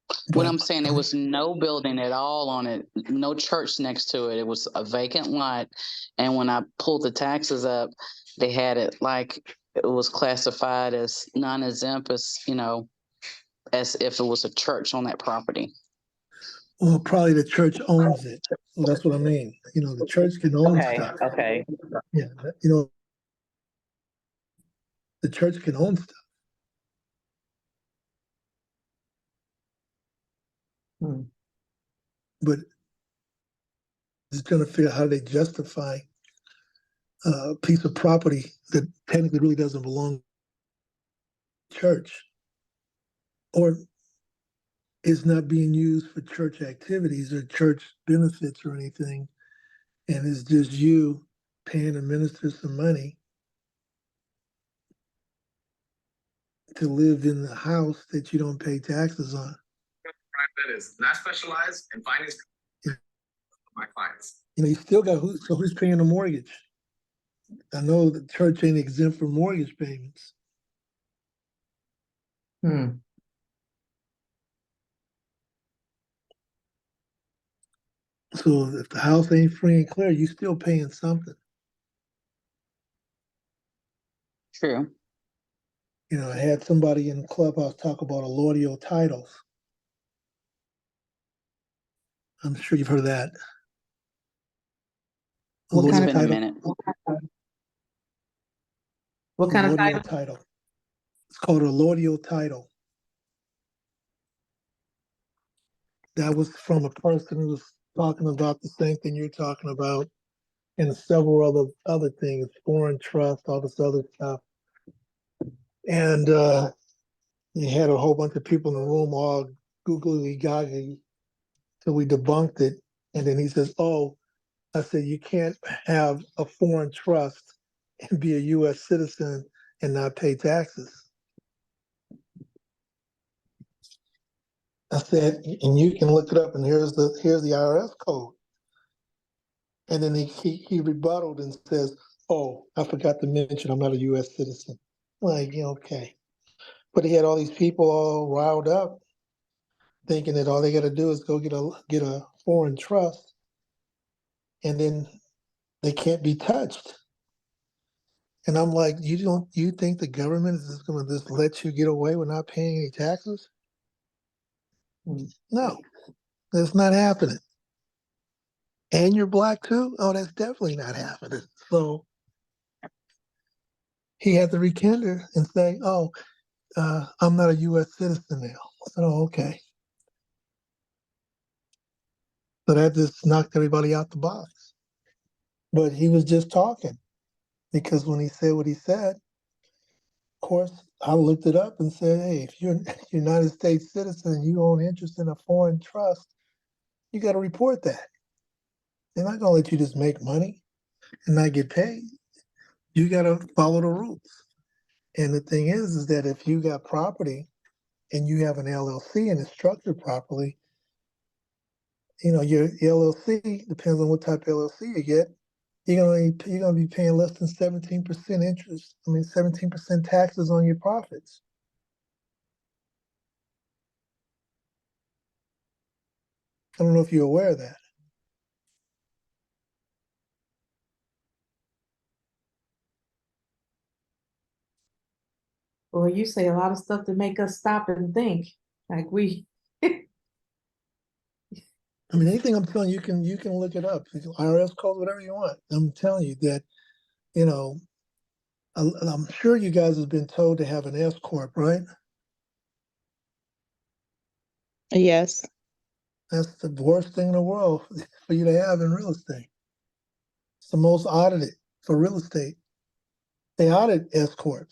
What But I'm saying, there was no building at all on it, no church next to it. It was a vacant lot. And when I pulled the taxes up, they had it like it was classified as non-exempt, as if it was a church on that property. well, probably the church owns it. So that's what I mean. The church can own stuff. Okay. Yeah, the church can own stuff. Hmm. But just trying to figure out how they justify a piece of property that technically really doesn't belong to the church, or is not being used for church activities or church benefits or anything, and it's just you paying a minister some money to live in the house that you don't pay taxes on. That is not specialized in finance my clients. You still got who's paying the mortgage? I know the church ain't exempt from mortgage payments. Hmm. So if the house ain't free and clear, you still paying something. True. I had somebody in the clubhouse talk about allodial titles. I'm sure you've heard of that. What It's kind been a of minute. what kind of Allodial title? title. It's called allodial title. That was from a person who was talking about the same thing you're talking about, and several other things, foreign trust, all this other stuff. And you had a whole bunch of people in the room all googly gaga till we debunked it. And then he says, "Oh," I said, "you can't have a foreign trust and be a U.S. citizen and not pay taxes." I said, "And you can look it up, and here's the IRS code." And then he rebutted and says, "Oh, I forgot to mention I'm not a U.S. citizen." Like, okay. But he had all these people all riled up, thinking that all they got to do is go get a foreign trust, and then they can't be touched. And I'm like, you think the government is just going to just let you get away with not paying any taxes? No, that's not happening. And you're black too? Oh, that's definitely not happening. So he had to rekindle and say, oh, I'm not a U.S. citizen now. I said, oh, okay. So that just knocked everybody out the box. But he was just talking, because when he said what he said, of course, I looked it up and said, hey, if you're a United States citizen and you own interest in a foreign trust, you got to report that. They're not going to let you just make money and not get paid. You got to follow the rules. And the thing is that if you got property and you have an LLC and it's structured properly, your LLC, depends on what type of LLC you get, you're gonna be paying less than 17% interest. 17% taxes on your profits. I don't know if you're aware of that. Well, you say a lot of stuff to make us stop and think. Like Anything I'm telling you, you can look it up. You can IRS code, whatever you want. I'm telling you that, I'm sure you guys have been told to have an S corp, right? Yes. That's the worst thing in the world for you to have in real estate. It's the most audited for real estate. They audit S corps.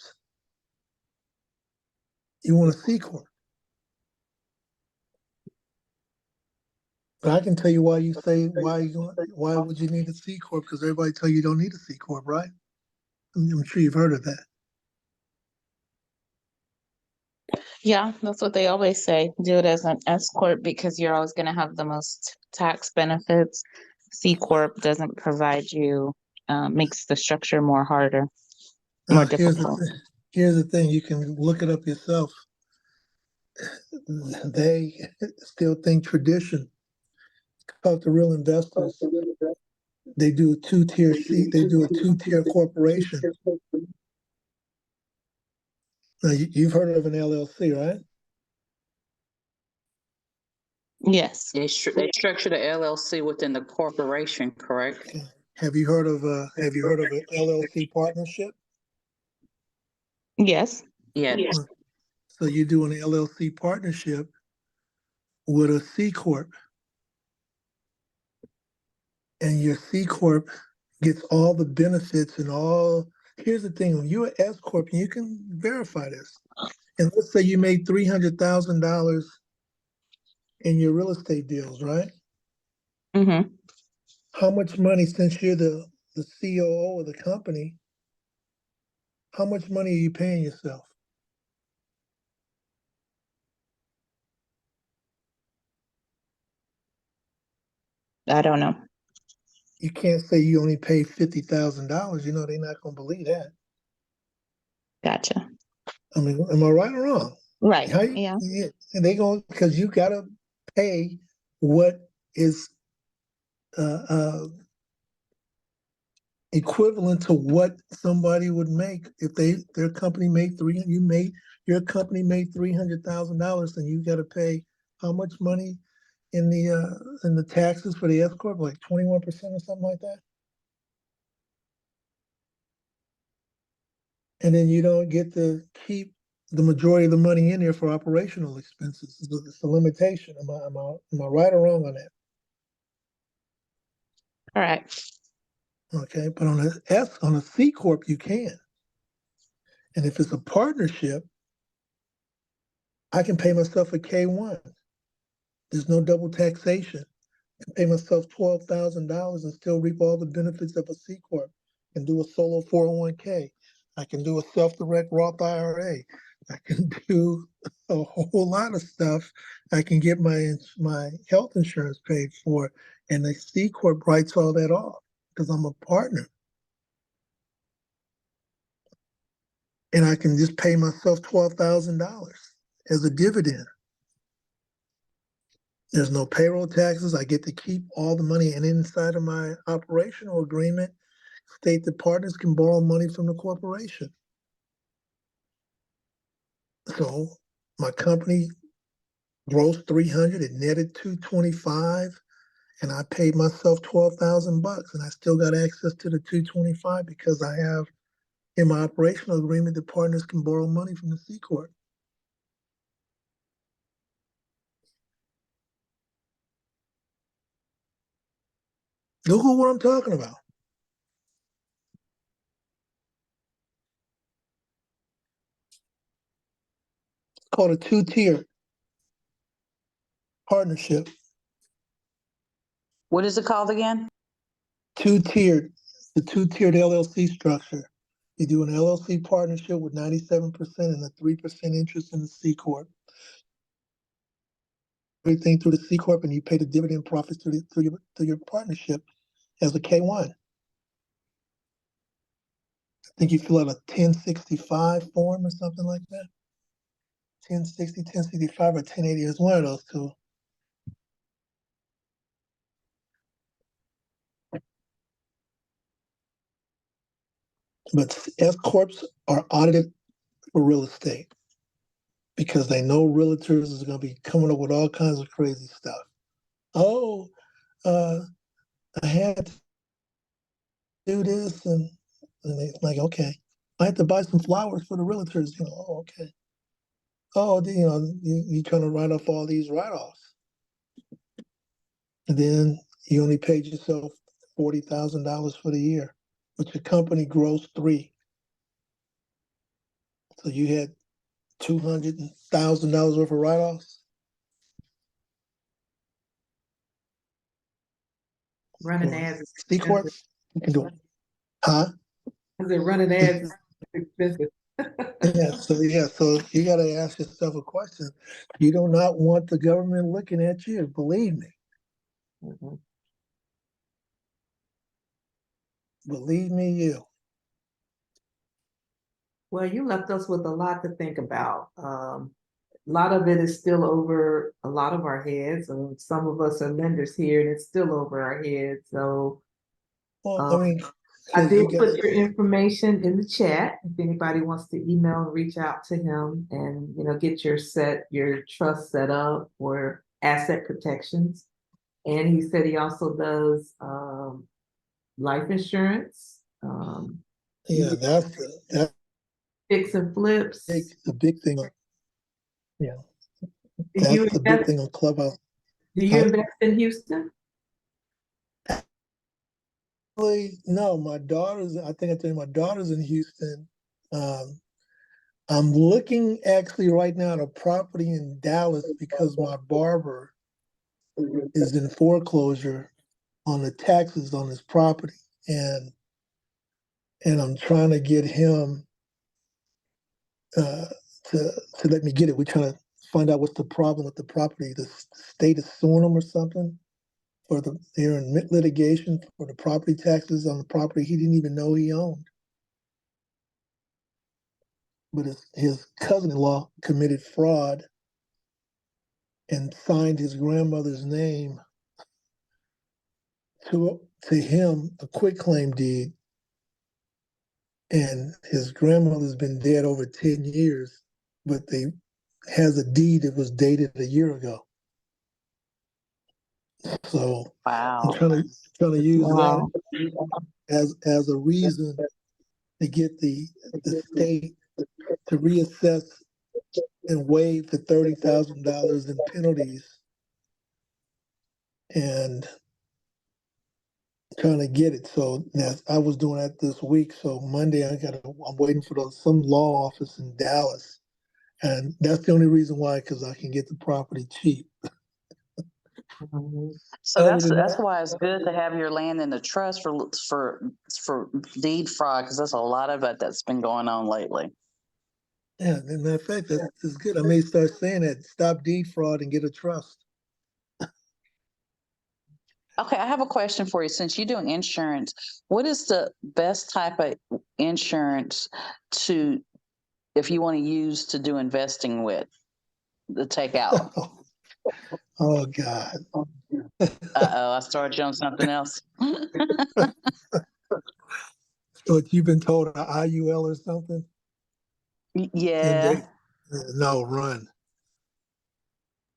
You want a C corp. But I can tell you why you say why would you need a C corp? Because everybody tell you don't need a C corp, right? I'm sure you've heard of that. Yeah, that's what they always say. Do it as an S corp because you're always going to have the most tax benefits. C corp doesn't provide you, makes the structure more harder, more difficult. Here's the thing. You can look it up yourself. They still think tradition. Talk to real investors. They do a two-tier C. They do a two-tier corporation. Now you've heard of an LLC, right? Yes. They structure the LLC within the corporation, correct? Okay. Have you heard of an LLC partnership? Yes. Yes. So you do an LLC partnership with a C corp, and your C corp gets all the benefits and all. Here's the thing: when you're an S corp, and you can verify this. And let's say you made $300,000 in your real estate deals, right? Mm-hmm. How much money, since you're the COO of the company, how much money are you paying yourself? I don't know. You can't say you only pay $50,000. They're not going to believe that. Gotcha. Am I right or wrong? Right. How Yeah. and they going because you got to pay what is uh, equivalent to what somebody would make if their company made your company made $300,000, and you got to pay how much money in the taxes for the S corp, like 21% or something like that, and then you don't get to keep the majority of the money in there for operational expenses. It's a limitation. Am I right or wrong on that? Correct. Okay, but on a C corp you can, and if it's a partnership, I can pay myself a K1. There's no double taxation. I can pay myself $12,000 and still reap all the benefits of a C corp. I can do a solo 401k. I can do a self-direct Roth IRA. I can do a whole lot of stuff. I can get my health insurance paid for, and the C corp writes all that off because I'm a partner. and I can just pay myself $12,000 as a dividend. There's no payroll taxes. I get to keep all the money, and inside of my operational agreement, state that partners can borrow money from the corporation. So my company grossed 300, it netted 225, and I paid myself $12,000, and I still got access to the 225 because I have in my operational agreement that partners can borrow money from the C Corp. Look at what I'm talking about. It's called a two-tier partnership. What is it called again? Two-tiered, the two-tiered LLC structure. You do an LLC partnership with 97% and a 3% interest in the C Corp. Everything through the C Corp, and you pay the dividend profits through your partnership as a K1. I think you fill out a 1065 form or something like that. 1060, 1065, or 1080 is one of those two. But S Corps are audited for real estate because they know realtors is going to be coming up with all kinds of crazy stuff. Oh, I had to do this, and it's like, okay, I had to buy some flowers for the realtors. Oh, okay. Oh, you trying to write off all these write-offs, and then you only paid yourself $40,000 for the year, but your company grossed $3. So you had $200,000 worth of write-offs. Running ads is C Corp, expensive. you can do it. Huh? I said running ads is expensive. So you got to ask yourself a question. You do not want the government looking at you. Believe me. Mhm. Believe me, you. Well, you left us with a lot to think about. A lot of it is still over a lot of our heads, and some of us are lenders here, and it's still over our heads. So Well, I um, mean, I 'cause did you got, put your information in the chat. If anybody wants to email and reach out to him and get your trust set up for asset protections. And he said he also does life insurance, yeah, that's fix and flips. the big thing. Yeah, Do that's you the big invest? thing on Clubhouse. Do you Huh? invest in Houston? Actually, no, my daughter's. I think I told you my daughter's in Houston. Um, I'm looking actually right now at a property in Dallas because my barber is in foreclosure on the taxes on his property, and I'm trying to get him uh, to let me get it. We're trying to find out what's the problem with the property. The state is suing him or something for they're in litigation for the property taxes on the property he didn't even know he owned. But his cousin-in-law committed fraud and signed his grandmother's name to him a quitclaim deed, and his grandmother's been dead over 10 years, but they has a deed that was dated a year ago. So I'm Wow. trying to use that Wow. as a reason to get the state to reassess and waive the $30,000 in penalties, and trying to get it. So now I was doing that this week. So Monday I'm waiting for some law office in Dallas, and that's the only reason why, because I can get the property cheap. Mhm. So Other that's than that's that, why it's good to have your land in the trust for deed fraud, because there's a lot of it that's been going on lately. yeah, as a matter of fact, that's good. I may start saying that. Stop deed fraud and get a trust. Okay, I have a question for you. Since you're doing insurance, what is the best type of insurance to if you want to use to do investing with, the takeout. Oh, God. Uh-oh, I started you on something else. So you've been told an IUL or something? Yeah, No, run.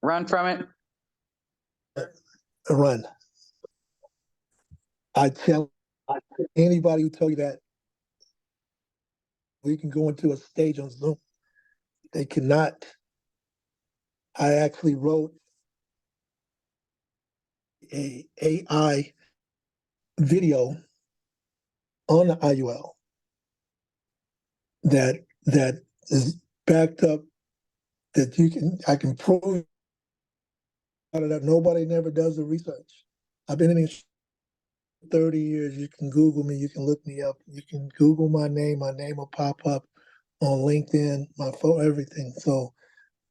run from it. Run. I tell anybody who tell you that we can go into a stage on Zoom, they cannot. I actually wrote a AI video on the IUL that is backed up, that I can prove that nobody never does the research. I've been in this 30 years. You can Google me, you can look me up, you can Google my name will pop up on LinkedIn, my phone, everything. So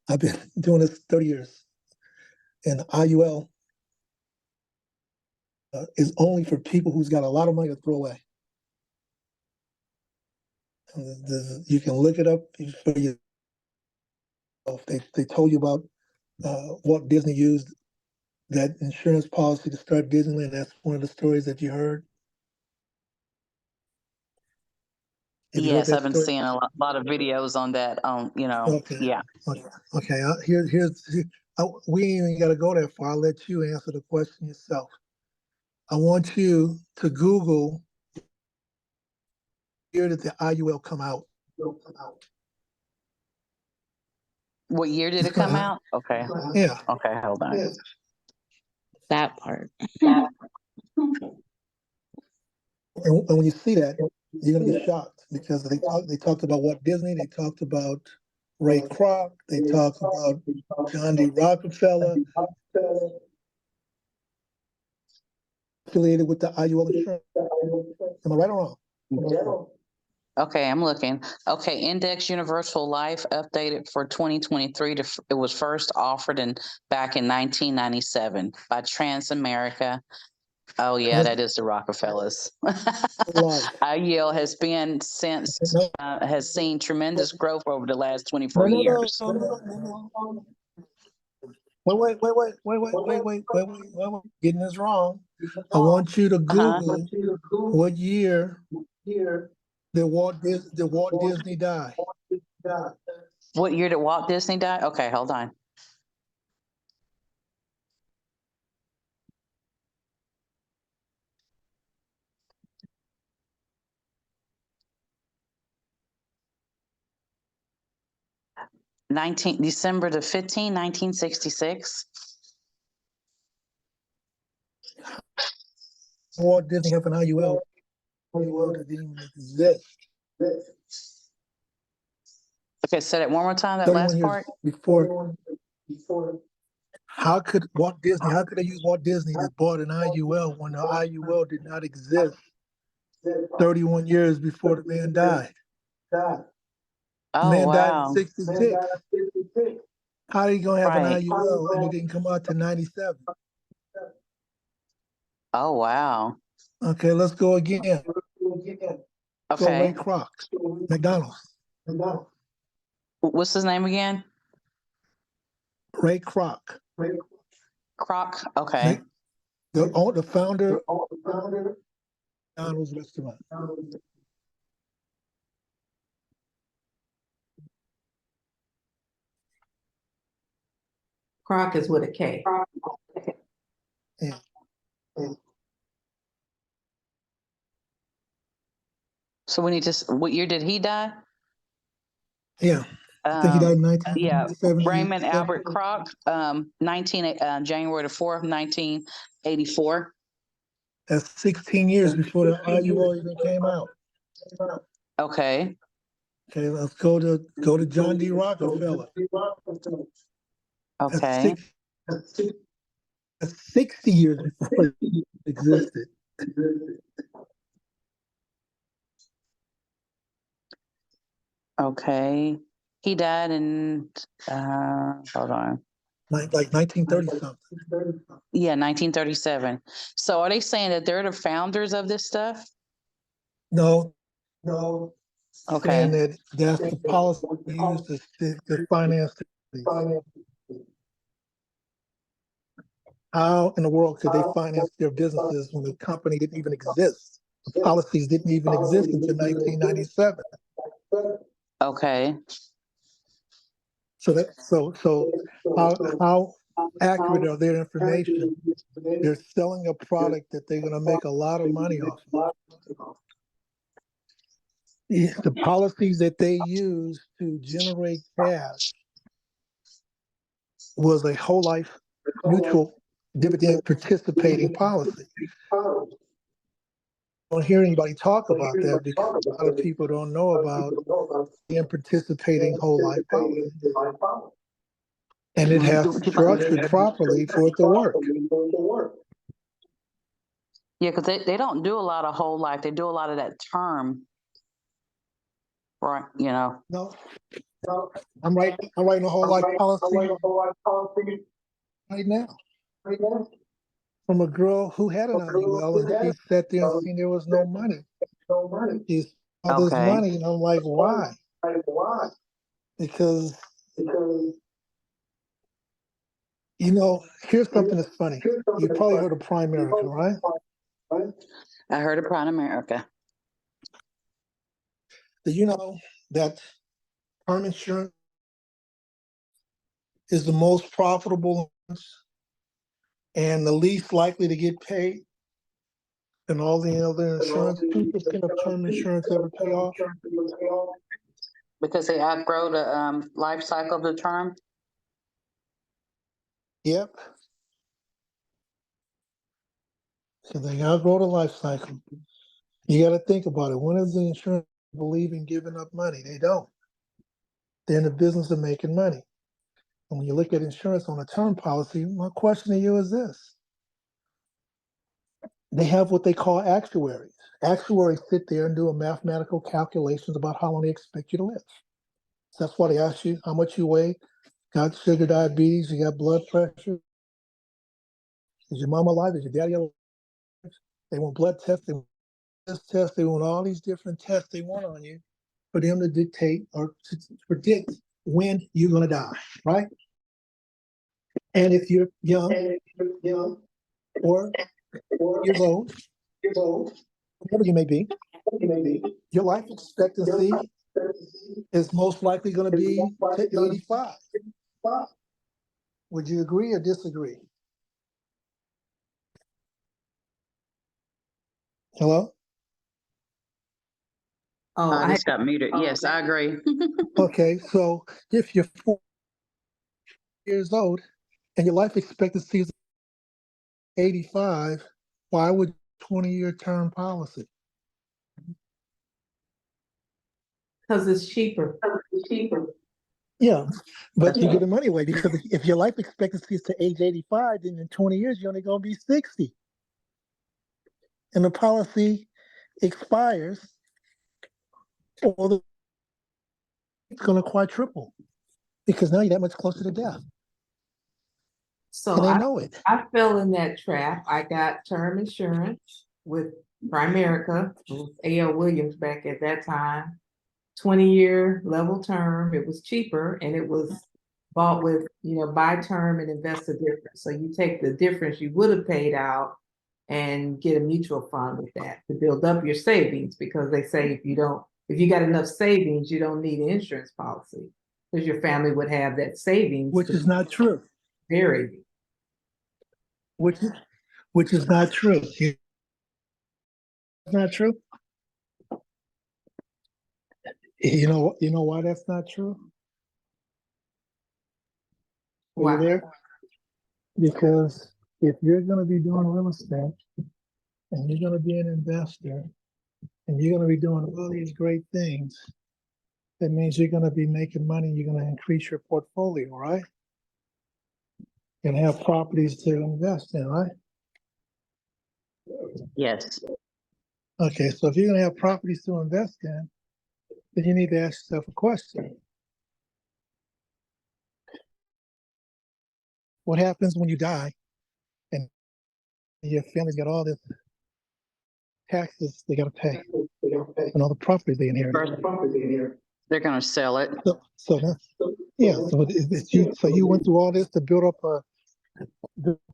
I've been doing this 30 years. And IUL is only for people who's got a lot of money to throw away. You can look it up for yourself. They told you about Walt Disney used that insurance policy to start Disneyland. That's one of the stories that you heard. Have you heard Yes, that I've been story? seeing a lot of videos on that. Okay. Yeah. Okay. We ain't even got to go that far. I'll let you answer the question yourself. I want you to Google the year that the IUL come out. What year did It's it come gonna, out? Okay. yeah. Okay, hold on. That part. And when you see that, you're gonna be shocked because they talked about Walt Disney, they talked about Ray Kroc, they talked about John D. Rockefeller, affiliated with the IUL insurance. Am I right or wrong? Okay, I'm looking. Okay, Index Universal Life updated for 2023 it was first offered back in 1997 by Transamerica. Oh yeah, that is the Rockefellers. Life. IEL has seen tremendous growth over the last 24 No. years. Wait. Getting this wrong. I want you to Google what year did Walt Disney die. What year did Walt Disney die? Okay, hold on. December the 15th, 1966. Walt Disney have an IUL. IUL didn't even exist. Okay, say that one more time, that 31 last years part. before. How could they use Walt Disney that bought an IUL when the IUL did not exist 31 years before the man died? The Oh, man died in wow. 66. How are you going to have an Right. IUL and it didn't come out to 97? Oh, wow. Okay, let's go again. Go Ray Okay. Kroc, McDonald's. What's his name again? Ray Kroc. Croc. Okay. The founder of McDonald's restaurant. Croc is with a K. Yeah. So what year did he die? Yeah. I think he died in Yeah, 1970. Raymond Albert Kroc, January the 4th, 1984. That's 16 years before the IUL even came out. Okay. Okay, let's go to John D. Rockefeller. Okay. That's 60 years before it existed. Okay. He died in, hold on. Like 1930 something. Yeah, 1937. So are they saying that they're the founders of this stuff? No. Okay. saying that that's the policy used to finance these. How in the world could they finance their businesses when the company didn't even exist? The policies didn't even exist until 1997. Okay. So how accurate are their information? They're selling a product that they're going to make a lot of money off of. The policies that they use to generate cash was a whole life mutual dividend participating policy. I don't hear anybody talk about that because a lot of people don't know about the participating whole life policy. And it has structured properly for it to work. Yeah, because they don't do a lot of whole life. They do a lot of that term. Right, you know. No, I'm writing a whole life policy right now. From a girl who had an IUL and she sat there and seen there was no money. She saw this Okay. money and I'm like, why? Because here's something that's funny. You probably heard of Primerica, right? I heard of Prime America. Do you know that term insurance is the most profitable and the least likely to get paid than all the other insurance? 2% of term insurance ever pay off. Because they outgrow the life cycle of the term? Yep. So they outgrow the life cycle. You got to think about it. When does the insurance believe in giving up money? They don't. They're in the business of making money. And when you look at insurance on a term policy, my question to you is this. They have what they call actuaries. Actuaries sit there and do a mathematical calculations about how long they expect you to live. So that's why they ask you how much you weigh, got sugar, diabetes, you got blood pressure. Is your mom alive? Is your daddy alive? They want blood tests, they want this test, they want all these different tests they want on you for them to dictate or to predict when you're going to die, right? And if you're young or years old, whatever you may be, your life expectancy is most likely going to be to 85. Would you agree or disagree? Hello? Oh, I I just got muted. Yes, I agree. Okay, so if you're 4 years old and your life expectancy is 85, why would 20-year term policy? because it's cheaper. Yeah, but you get the money away because if your life expectancy is to age 85, then in 20 years, you're only going to be 60. And the policy expires, or it's going to quadruple because now you're that much closer to death. So And they know it. I fell in that trap. I got term insurance with Primerica, it was A.L. Williams back at that time. 20-year level term. It was cheaper and it was bought with, buy term and invest the difference. So you take the difference you would have paid out and get a mutual fund with that to build up your savings, because they say if you got enough savings, you don't need an insurance policy because your family would have that savings. Which is not true. Bury you. Which is not true. It's not true. You know why that's not true? Are you there? Because if you're going to be doing real estate and you're going to be an investor and you're going to be doing all these great things, that means you're going to be making money. You're going to increase your portfolio, right? You're going to have properties to invest in, right? Yes. Okay, so if you're going to have properties to invest in, then you need to ask yourself a question. What happens when you die and your family's got all this taxes they got to pay? on all the property they inherited. They're gonna sell it. So that's, yeah, so you went through all this to build up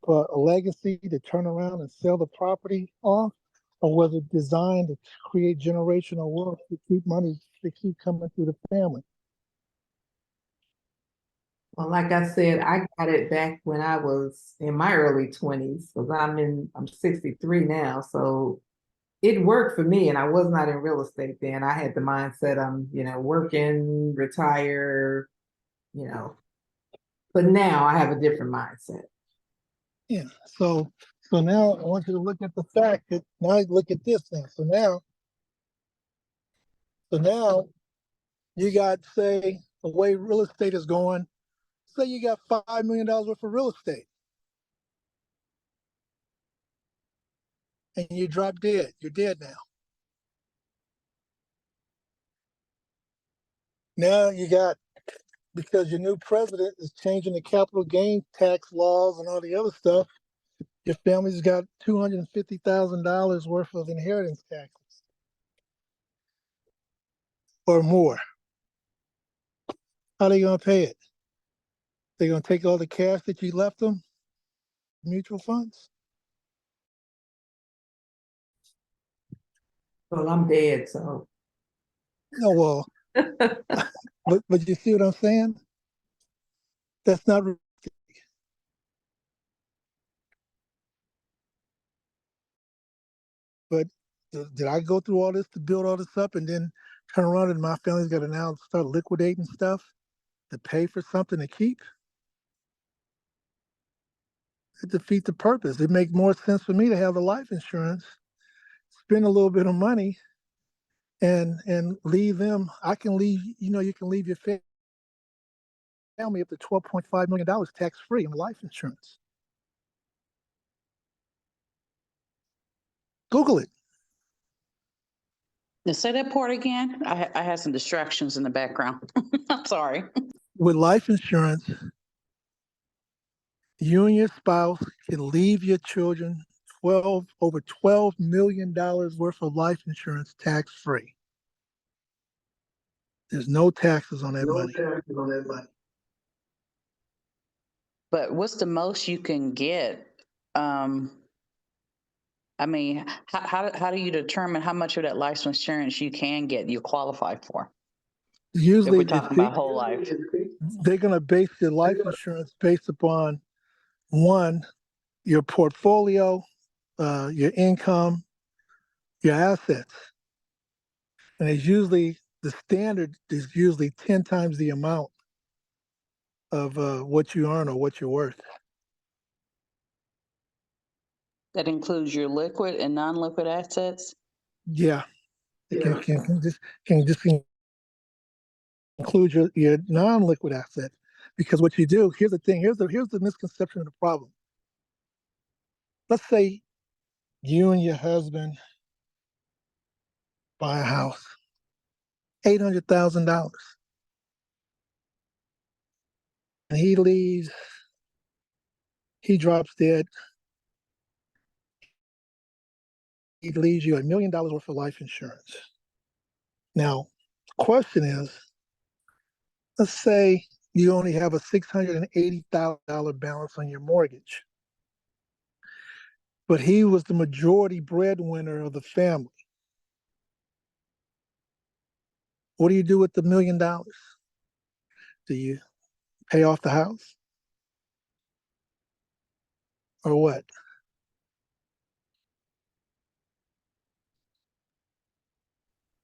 a legacy to turn around and sell the property off? Or was it designed to create generational wealth to keep money, to keep coming through the family? Well, like I said, I got it back when I was in my early 20s, because I'm 63 now. So it worked for me, and I was not in real estate then. I had the mindset I'm, working, retire, you know. But now I have a different mindset. Yeah, so now I want you to look at the fact that now look at this thing. So now you got, say, the way real estate is going, say you got $5 million worth of real estate and you drop dead. You're dead now. Now you got, because your new president is changing the capital gain tax laws and all the other stuff, your family's got $250,000 worth of inheritance taxes or more. How are they going to pay it? They're going to take all the cash that you left them, mutual funds? Well, I'm dead, so. No, well, but you see what I'm saying? That's not. But did I go through all this to build all this up and then turn around and my family's got to now start liquidating stuff to pay for something to keep? It defeats the purpose. It makes more sense for me to have the life insurance, spend a little bit of money, and leave them. I can leave. You can leave your family up to $12.5 million tax free on life insurance. Google it. Now say that part again. I had some distractions in the background. I'm sorry. With life insurance, you and your spouse can leave your children over $12 million worth of life insurance tax free. There's no taxes on that money. But what's the most you can get? I mean, how do you determine how much of that life insurance you can get, you qualify for? If Usually, we're talking about whole life. they're going to base your life insurance based upon, one, your portfolio, your income, your assets. And the standard is usually 10 times the amount of what you earn or what you're worth. That includes your liquid and non-liquid assets? Yeah. It can just include your non-liquid asset. Because what you do, here's the thing, here's the misconception of the problem. Let's say you and your husband buy a house, $800,000. And he leaves, he drops dead. He leaves you $1 million worth of life insurance. Now, the question is, let's say you only have a $680,000 balance on your mortgage, but he was the majority breadwinner of the family. What do you do with the $1 million? Do you pay off the house? Or what?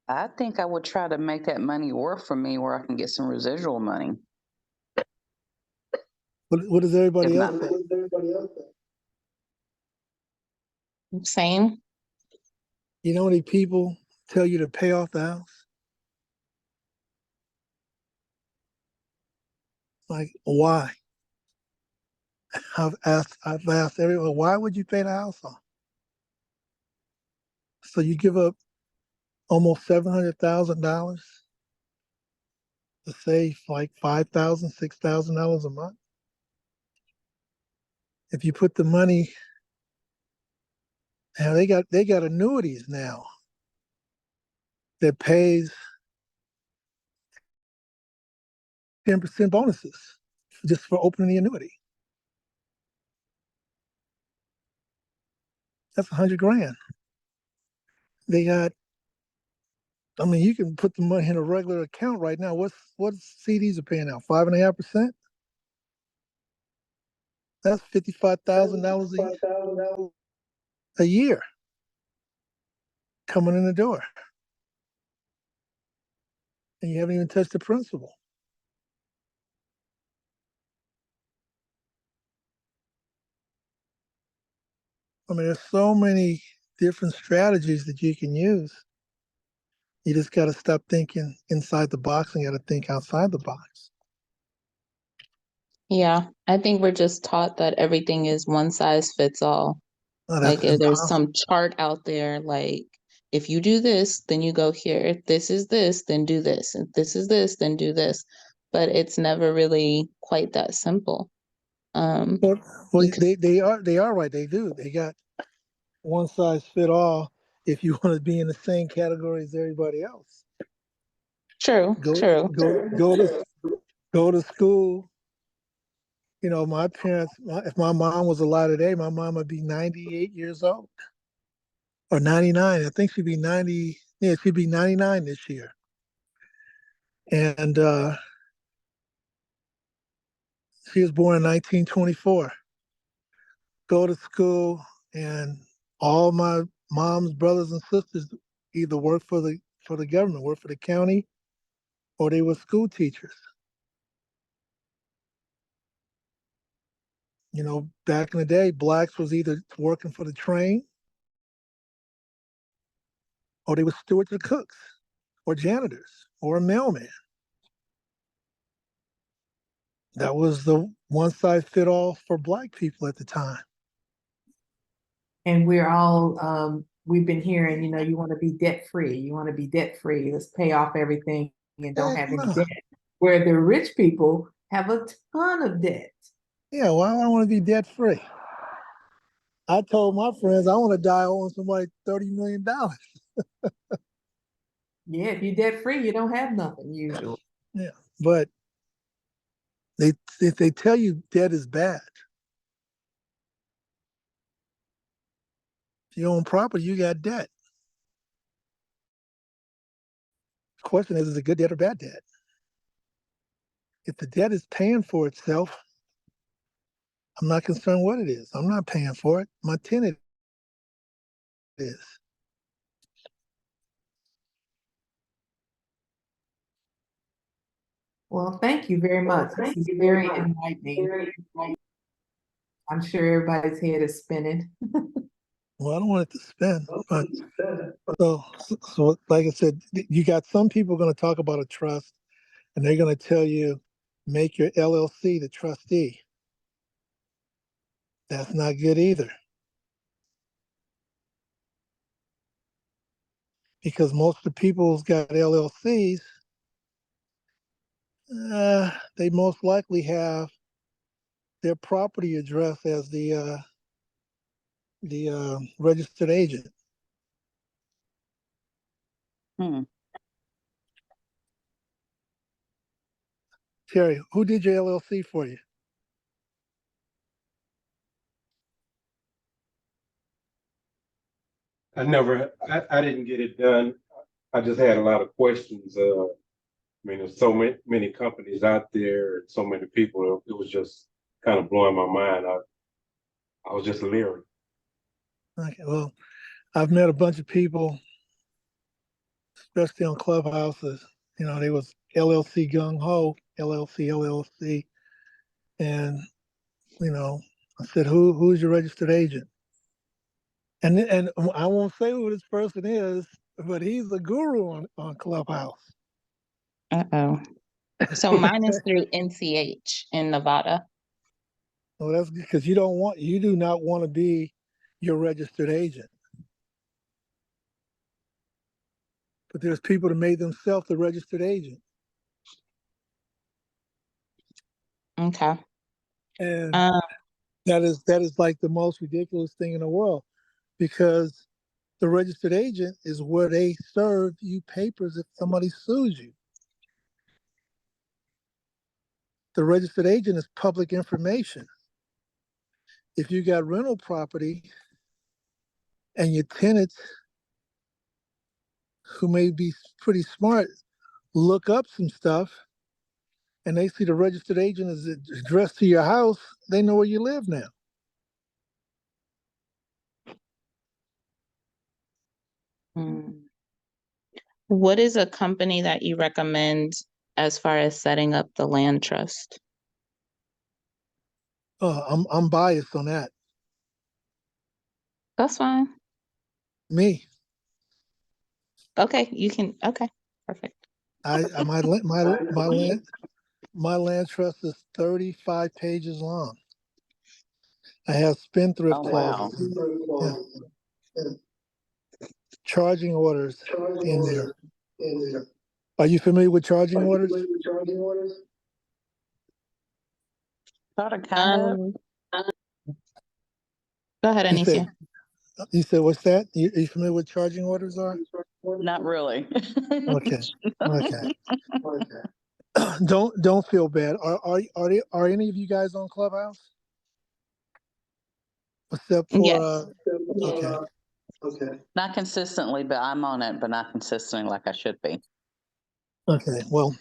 I think I would try to make that money work for me where I can get some residual money. What does everybody If else not- say? Same. You know how many people tell you to pay off the house? Like, why? I've asked everyone, why would you pay the house off? So you give up almost $700,000 to save like $5,000, $6,000 a month. If you put the money, now they got annuities now. that pays 10% bonuses just for opening the annuity. That's $100,000. They got, I mean, you can put the money in a regular account right now. What's CDs are paying out? 5.5%? That's $55,000 a year coming in the door. And you haven't even touched the principal. I mean, there's so many different strategies that you can use. You just got to stop thinking inside the box and got to think outside the box. Yeah, I think we're just taught that everything is one size fits all. Oh, Like that's there's impossible. some chart out there, like if you do this, then you go here. If this is this, then do this. If this is this, then do this. But it's never really quite that simple. Well, You could, they are right. They do. They got one size fit all if you want to be in the same category as everybody else. true, Go true. go to school. You know, my parents. If my mom was alive today, my mom would be 98 years old or 99. I think she'd be 90. Yeah, she'd be 99 this year. And she was born in 1924. Go to school, and all my mom's brothers and sisters either work for the government, work for the county, or they were school teachers. You know, back in the day, blacks was either working for the train, or they were stewards or cooks, or janitors, or a mailman. That was the one size fit all for black people at the time. And we're all, we've been hearing, you want to be debt free. You want to be debt free. Let's pay off everything and don't Heck have any no. debt. Where the rich people have a ton of debt. Yeah, why do I want to be debt free? I told my friends I want to die owing somebody $30 million. Yeah, if you're debt free, you don't have nothing usually. Yeah, but if they tell you debt is bad, if you own property, you got debt. The question is it good debt or bad debt? If the debt is paying for itself, I'm not concerned what it is. I'm not paying for it. My tenant is. Well, thank you very much. This is very enlightening. I'm sure everybody's head is spinning. Well, I don't want it to spin, but so like I said, you got some people going to talk about a trust, and they're going to tell you make your LLC the trustee. That's not good either, because most of the people who's got LLCs, they most likely have their property address as the registered agent. Hmm. Terry, who did your LLC for you? I didn't get it done. I just had a lot of questions. I mean, there's so many companies out there, so many people. It was just kind of blowing my mind. I was just leery. Okay, well, I've met a bunch of people, especially on Clubhouses. You know, they was LLC gung ho, LLC, and you know, I said, who's your registered agent? And I won't say who this person is, but he's a guru on Clubhouse. Uh-oh. So mine is through NCH in Nevada. Well, that's because you do not want to be your registered agent. But there's people that made themselves the registered agent. Okay. And Um, that is like the most ridiculous thing in the world, because The registered agent is where they serve you papers if somebody sues you. The registered agent is public information. If you got rental property and your tenants who may be pretty smart look up some stuff and they see the registered agent is addressed to your house, they know where you live now. Hmm. What is a company that you recommend as far as setting up the land trust? I'm biased on that. That's fine. Me, Okay, you can, okay, perfect. my land trust is 35 pages long. I have spendthrift Oh, wow. clauses, yeah, charging orders in there. Are you familiar with charging orders? Sort of, kind of. Um, Go ahead, You said, Anicia. what's that? Are you familiar with charging orders are? Not really. Okay, okay. Don't feel bad. Are any of you guys on Clubhouse? Except for Yes. okay. Not consistently, but I'm on it, but not consistently like I should be. Okay. Well,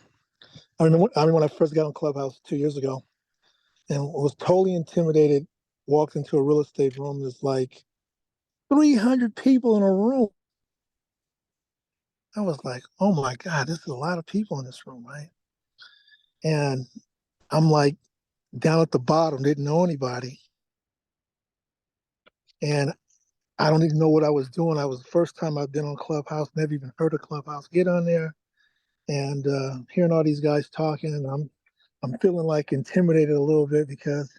I remember when I first got on Clubhouse 2 years ago and was totally intimidated, walked into a real estate room, there's like 300 people in a room. I was like, oh my God, this is a lot of people in this room, right? And I'm like down at the bottom, didn't know anybody. And I don't even know what I was doing. I was the first time I've been on Clubhouse, never even heard of Clubhouse. Get on there and hearing all these guys talking, and I'm feeling like intimidated a little bit because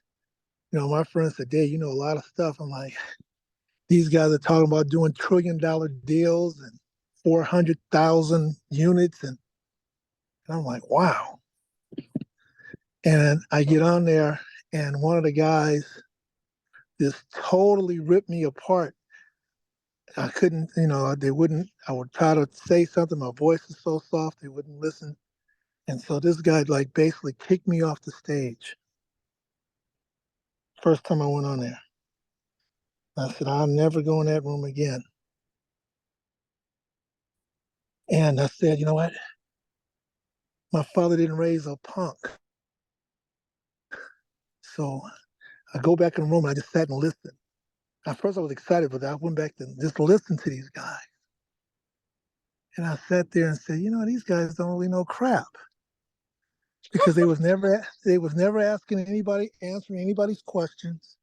my friend said, "Dave, you know a lot of stuff." I'm like, these guys are talking about doing $1 trillion deals and 400,000 units, and I'm like, wow. And I get on there, and one of the guys just totally ripped me apart. I couldn't, they wouldn't. I would try to say something. My voice is so soft, they wouldn't listen. And so this guy like basically kicked me off the stage. First time I went on there. I said, I'll never go in that room again. And I said, you know what? My father didn't raise a punk. So I go back in the room and I just sat and listened. At first I was excited, but I went back to just listen to these guys. And I sat there and said, these guys don't really know crap. Because they was never asking anybody, answering anybody's questions.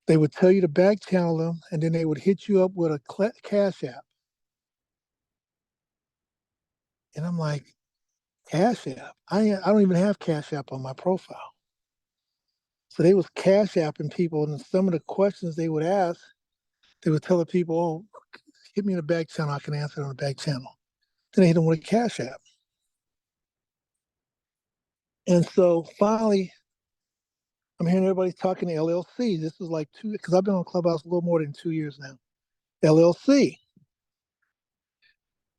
They would tell you to back channel them, and then they would hit you up with a cash app. And I'm like, Cash App? I don't even have Cash App on my profile. So they was Cash Apping people, and some of the questions they would ask, they would tell the people, "Oh, hit me in the back channel. I can answer it on the back channel." Then they hit them with a Cash App. And so finally, I'm hearing everybody talking to LLC. This was like because I've been on Clubhouse a little more than 2 years now. LLC.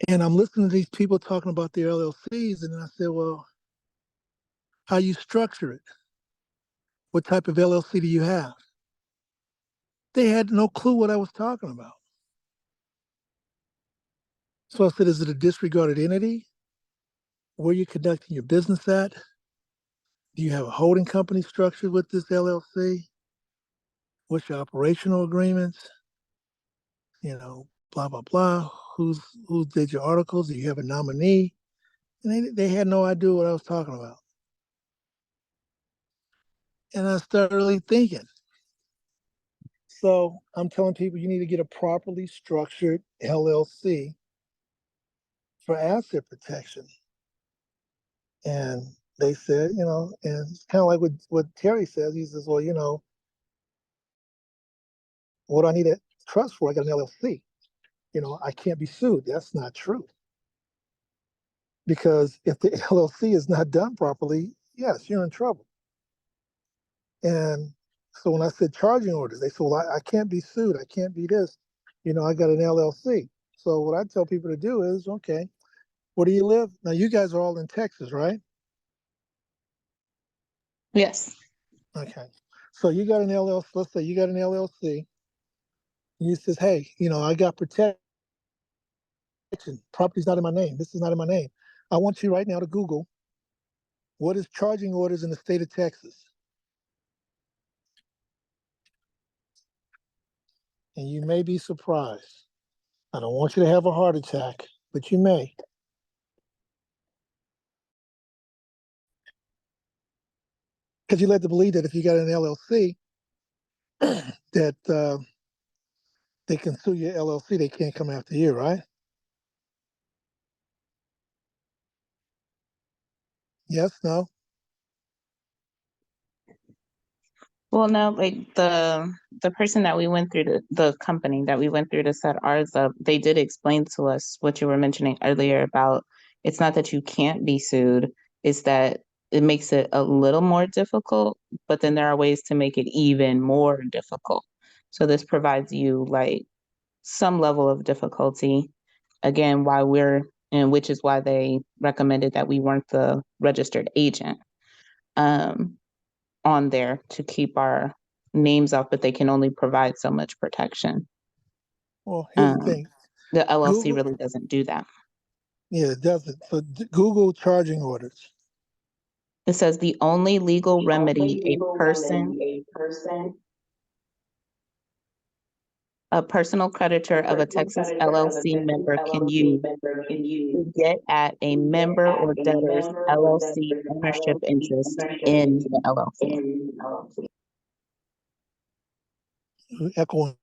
And I'm listening to these people talking about their LLCs, and then I said, well, how you structure it? What type of LLC do you have? They had no clue what I was talking about. So I said, is it a disregarded entity? Where are you conducting your business at? Do you have a holding company structured with this LLC? What's your operational agreements? Blah, blah, blah. Who did your articles? Do you have a nominee? And they had no idea what I was talking about. And I started really thinking. So I'm telling people you need to get a properly structured LLC for asset protection. And they said, and it's kind of like what Terry says. He says, well, what do I need a trust for? I got an LLC. I can't be sued. That's not true. Because if the LLC is not done properly, yes, you're in trouble. And so when I said charging orders, they said, well, I can't be sued. I can't be this. I got an LLC. So what I tell people to do is, okay, where do you live? Now you guys are all in Texas, right? Yes. Okay. So you got an LLC, let's say you got an LLC. And you says, hey, I got protection. Property's not in my name. This is not in my name. I want you right now to Google what is charging orders in the state of Texas. And you may be surprised. I don't want you to have a heart attack, but you may. Because you're led to believe that if you got an LLC, that they can sue your LLC. They can't come after you, right? Yes, no? Well, no, like the person that we went through the company that we went through to set ours up, they did explain to us what you were mentioning earlier about it's not that you can't be sued, it's that it makes it a little more difficult, but then there are ways to make it even more difficult. So this provides you like some level of difficulty. Again, and which is why they recommended that we weren't the registered agent. On there to keep our names off, but they can only provide so much protection. Well, here's the Um, thing. the LLC Google, really doesn't do that. yeah, it doesn't. So Google charging orders. It says the only legal remedy a personal creditor of a Texas LLC member can use to get at a member or debtor's LLC ownership interest in the LLC. Echoing.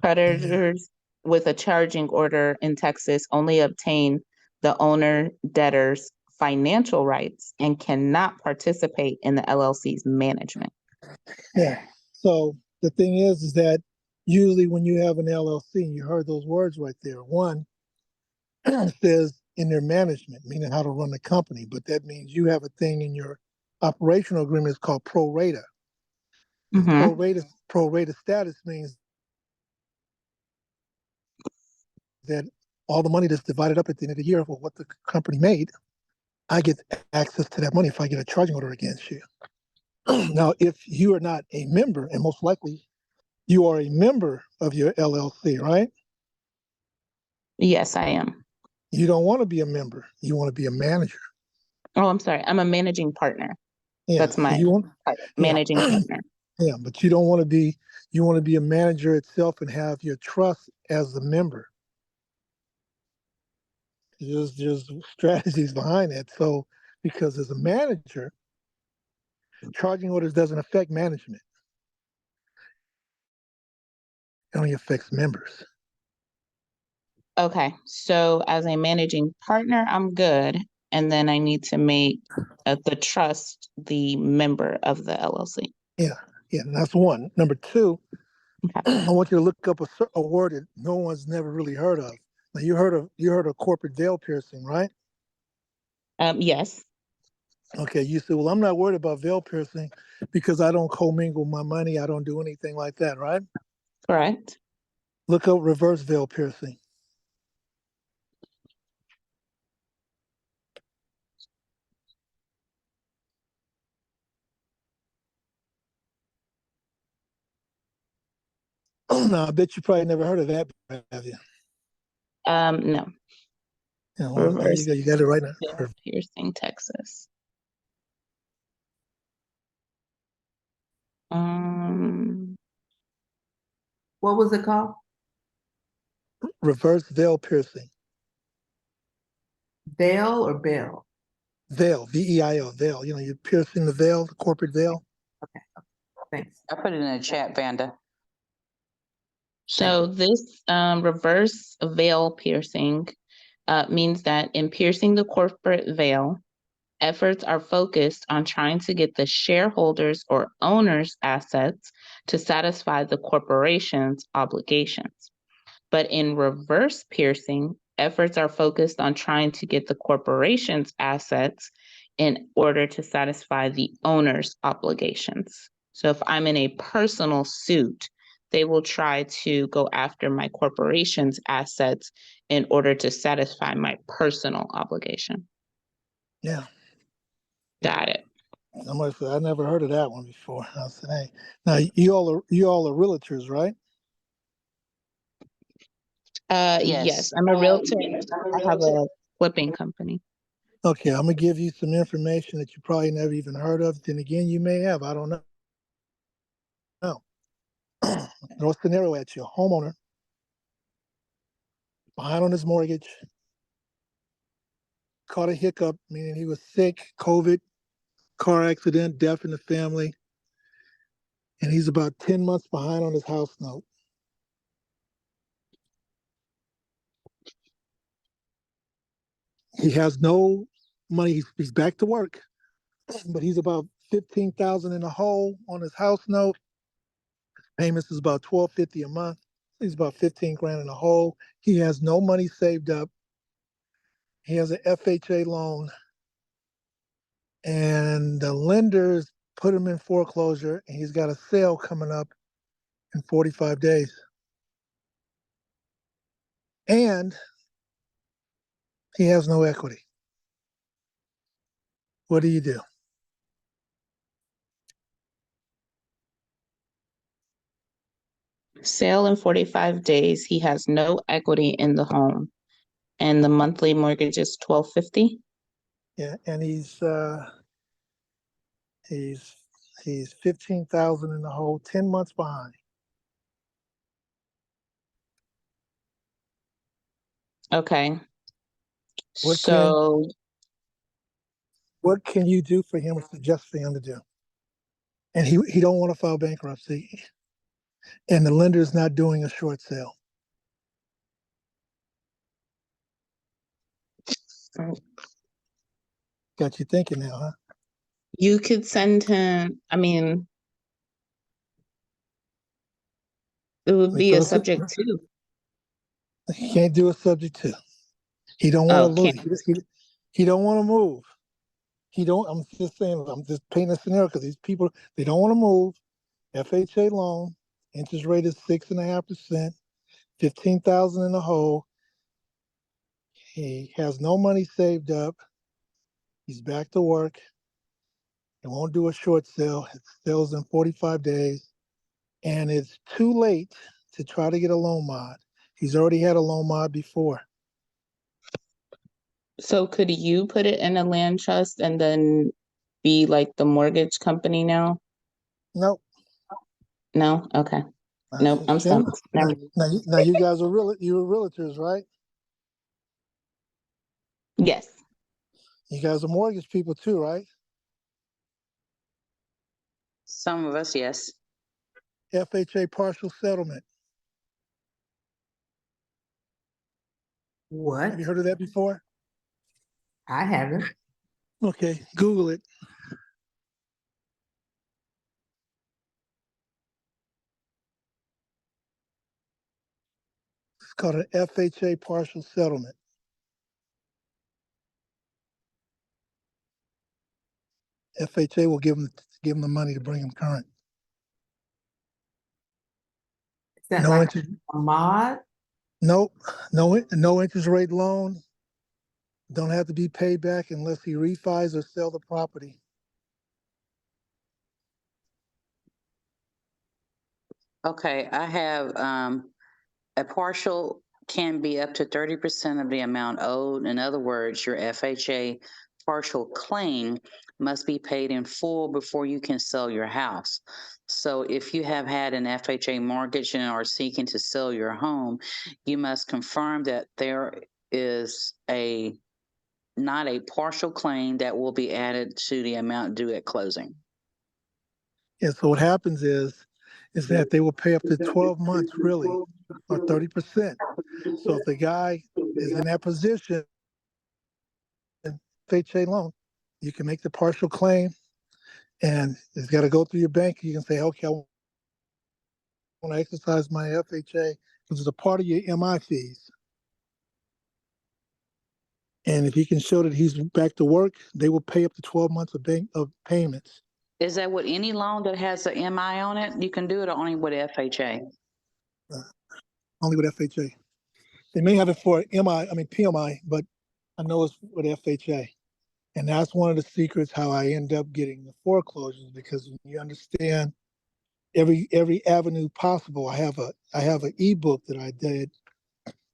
Creditors with a charging order in Texas only obtain the owner debtor's financial rights and cannot participate in the LLC's management. Yeah. So the thing is that usually when you have an LLC, and you heard those words right there. One says in their management, meaning how to run the company, but that means you have a thing in your operational agreement. It's called pro rata. And pro rata status means that all the money that's divided up at the end of the year for what the company made, I get access to that money if I get a charging order against you. Now, if you are not a member, and most likely you are a member of your LLC, right? Yes, I am. You don't want to be a member. You want to be a manager. Oh, I'm sorry. I'm a managing partner. Yeah. That's So my you want, managing partner. yeah, but you don't want to be. You want to be a manager itself and have your trust as a member. There's strategies behind that. So because as a manager, charging orders doesn't affect management. It only affects members. Okay. So as a managing partner, I'm good. And then I need to make the trust the member of the LLC. Yeah, yeah, that's one. Number two, Okay. I want you to look up a word that no one's never really heard of. Now you heard of corporate veil piercing, right? Yes, Okay, you said, well, I'm not worried about veil piercing because I don't commingle my money. I don't do anything like that, right? correct. Look up reverse veil piercing. Now, I bet you probably never heard of that, have you? No. Yeah, well, there you Reverse go. You got it right now. veil piercing, Texas. Um, What was it called? Reverse veil piercing. Veil or Bell? Veil, VEIL, veil. You're piercing the veil, the corporate veil. Okay, thanks. I put it in the chat, Vanda. so this reverse veil piercing means that in piercing the corporate veil, efforts are focused on trying to get the shareholders or owners' assets to satisfy the corporation's obligations. But in reverse piercing, efforts are focused on trying to get the corporation's assets in order to satisfy the owner's obligations. So if I'm in a personal suit, they will try to go after my corporation's assets in order to satisfy my personal obligation. Yeah. Got it. Somebody said, I never heard of that one before. I said, hey, now you all are realtors, right? Yes, I'm a realtor. I have a flipping company. Okay, I'm gonna give you some information that you probably never even heard of. Then again, you may have. I don't know. No. Throw a scenario at you. A homeowner behind on his mortgage, caught a hiccup, meaning he was sick, COVID, car accident, death in the family, and he's about 10 months behind on his house note. He has no money. He's back to work, but he's about 15,000 in the hole on his house note. Payments is about $1,250 a month. He's about 15 grand in the hole. He has no money saved up. He has an FHA loan, and the lenders put him in foreclosure, and he's got a sale coming up in 45 days. And he has no equity. What do you do? Sale in 45 days. He has no equity in the home, and the monthly mortgage is $1,250. Yeah, and he's 15,000 in the hole, 10 months behind. Okay. What So can you do for him or suggest for him to do? And he don't want to file bankruptcy, and the lender is not doing a short sale. Got you thinking now, huh? you could send him, I mean, it would be a subject to. He can't do a subject to. He don't want Oh, to can't. lose. He don't want to move. He don't. I'm just saying. I'm just painting a scenario because these people, they don't want to move. FHA loan, interest rate is 6.5%. 15,000 in the hole. He has no money saved up. He's back to work. He won't do a short sale. It sells in 45 days, and it's too late to try to get a loan mod. He's already had a loan mod before. So could you put it in a land trust and then be like the mortgage company now? Nope. No? Okay. Nope, I'm Now, stumped. Never. now you guys are you're realtors, right? Yes. You guys are mortgage people too, right? Some of us, yes. FHA partial settlement. What? Have you heard of that before? I haven't. Okay, Google it. It's called an FHA partial settlement. FHA will give them the money to bring them current. Is that No like interest. a mod? Nope. No interest rate loan. Don't have to be paid back unless he refis or sell the property. Okay, I have a partial can be up to 30% of the amount owed. In other words, your FHA partial claim must be paid in full before you can sell your house. So if you have had an FHA mortgage and are seeking to sell your home, you must confirm that there is not a partial claim that will be added to the amount due at closing. And so what happens is that they will pay up to 12 months really, or 30%. So if the guy is in that position, FHA loan, you can make the partial claim, and it's got to go through your bank. You can say, okay, I want to exercise my FHA because it's a part of your MI fees. And if he can show that he's back to work, they will pay up to 12 months of payments. Is that with any loan that has a MI on it? You can do it only with FHA. only with FHA. They may have it for PMI, but I know it's with FHA. And that's one of the secrets how I end up getting the foreclosures, because when you understand every avenue possible. I have an ebook that I did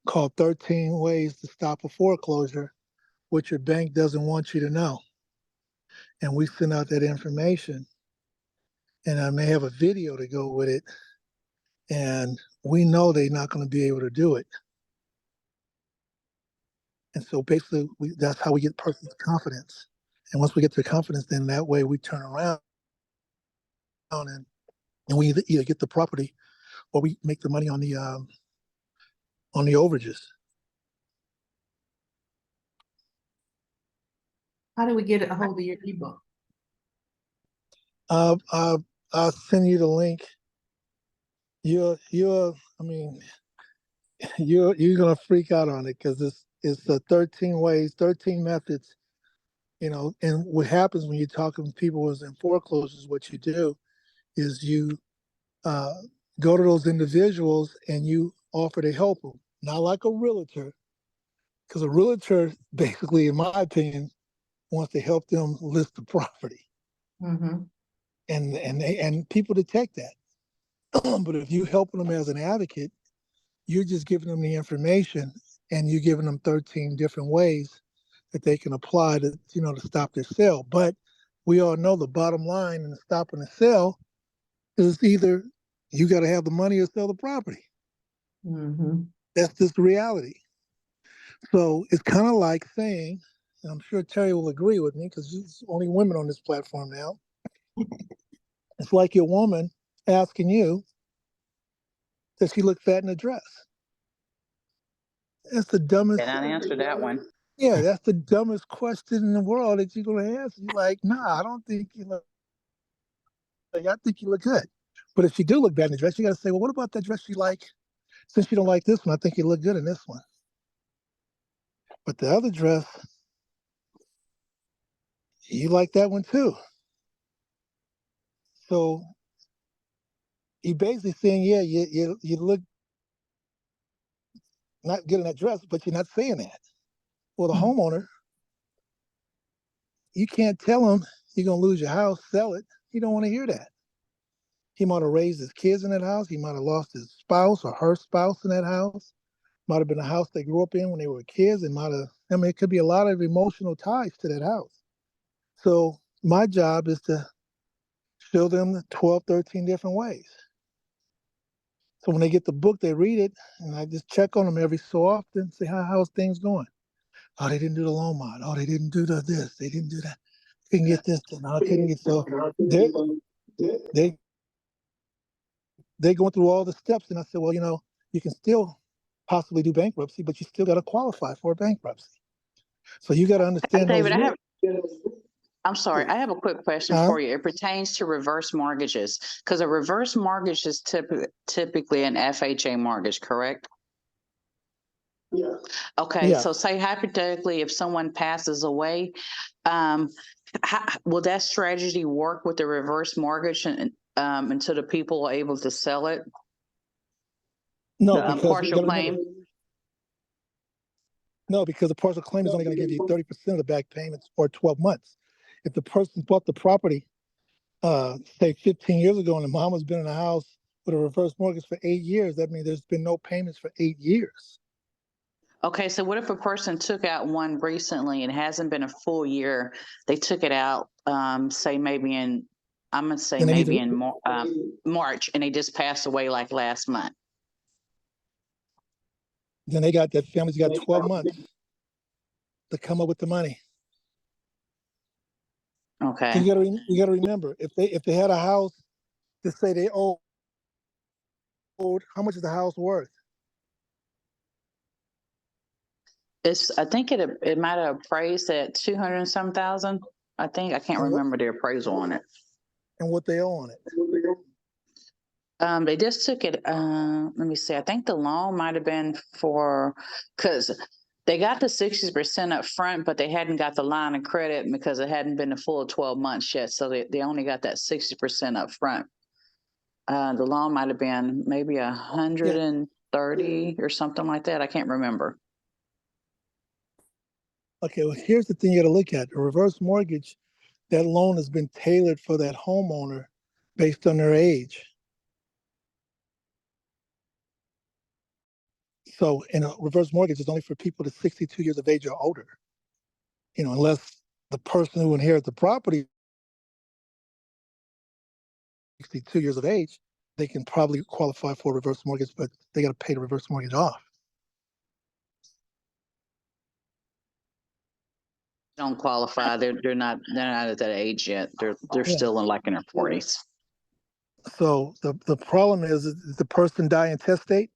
called 13 Ways to Stop a Foreclosure, which your bank doesn't want you to know. And we send out that information. And I may have a video to go with it. And we know they're not going to be able to do it. And so basically, that's how we get person's confidence. And once we get their confidence, then that way we turn around and we either get the property or we make the money on the overages. How do we get a hold of your ebook? I'll send you the link. You're gonna freak out on it, because it's 13 ways, 13 methods. And what happens when you're talking to people who's in foreclosures, what you do is you go to those individuals and you offer to help them, not like a realtor, because a realtor basically, in my opinion, wants to help them list the property, Mm-hmm. and people detect that. But if you helping them as an advocate, you're just giving them the information, and you're giving them 13 different ways that they can apply to stop their sale. But we all know the bottom line in stopping the sale is either you got to have the money or sell the property. Mm-hmm. That's just the reality. So it's kind of like saying, and I'm sure Terry will agree with me because there's only women on this platform now. It's like your woman asking you, does she look fat in a dress? That's the dumbest. Can I answer that one? Yeah, that's the dumbest question in the world that you're going to ask. You're like, nah, I don't think you look. Like, I think you look good. But if she do look bad in the dress, you got to say, well, what about that dress you like? Since you don't like this one, I think you look good in this one. But the other dress, you like that one too. So you basically saying, yeah, you look not good in that dress, but you're not saying that. Well, the homeowner, you can't tell him you're gonna lose your house, sell it. He don't want to hear that. He might have raised his kids in that house. He might have lost his spouse or her spouse in that house. Might have been a house they grew up in when they were kids. It could be a lot of emotional ties to that house. So my job is to show them the 12, 13 different ways. So when they get the book, they read it, and I just check on them every so often, say, how's things going? Oh, they didn't do the loan mod. Oh, they didn't do this. They didn't do that. Couldn't get this done. I couldn't get so. They going through all the steps, and I said, well, you can still possibly do bankruptcy, but you still got to qualify for a bankruptcy. So you got to understand David, those. I'm sorry, I have a quick question for you. It pertains to reverse mortgages, because a reverse mortgage is typically an FHA mortgage, correct? Yeah. Okay, Yeah. so say hypothetically, if someone passes away, will that strategy work with the reverse mortgage until the people are able to sell it? No, because partial claim. No, because the partial claim is only going to give you 30% of the back payments for 12 months. If the person bought the property, say 15 years ago, and the mama's been in a house with a reverse mortgage for 8 years, that means there's been no payments for 8 years. Okay, so what if a person took out one recently and it hasn't been a full year? They took it out, say maybe in, I'm gonna say maybe in March, and they just passed away like last month. Then that family's got 12 months to come up with the money. Okay. You gotta remember, if they had a house, to say they owed, how much is the house worth? I think it might have appraised at 200 and some thousand. I can't remember the appraisal on it. And what they owe on it. They just took it, let me see, I think the loan might have been because they got the 60% up front, but they hadn't got the line of credit because it hadn't been a full 12 months yet. So they only got that 60% up front. The loan might have been maybe 130 or something like that. I can't remember. Okay, well, here's the thing you got to look at. A reverse mortgage, that loan has been tailored for that homeowner based on their age. So, in a reverse mortgage, it's only for people that's 62 years of age or older. You know, unless the person who inherits the property is 62 years of age, they can probably qualify for a reverse mortgage, but they got to pay the reverse mortgage off. Don't qualify. They're not at that age yet. They're Yeah. still in like in their 40s. So the problem is the person die intestate?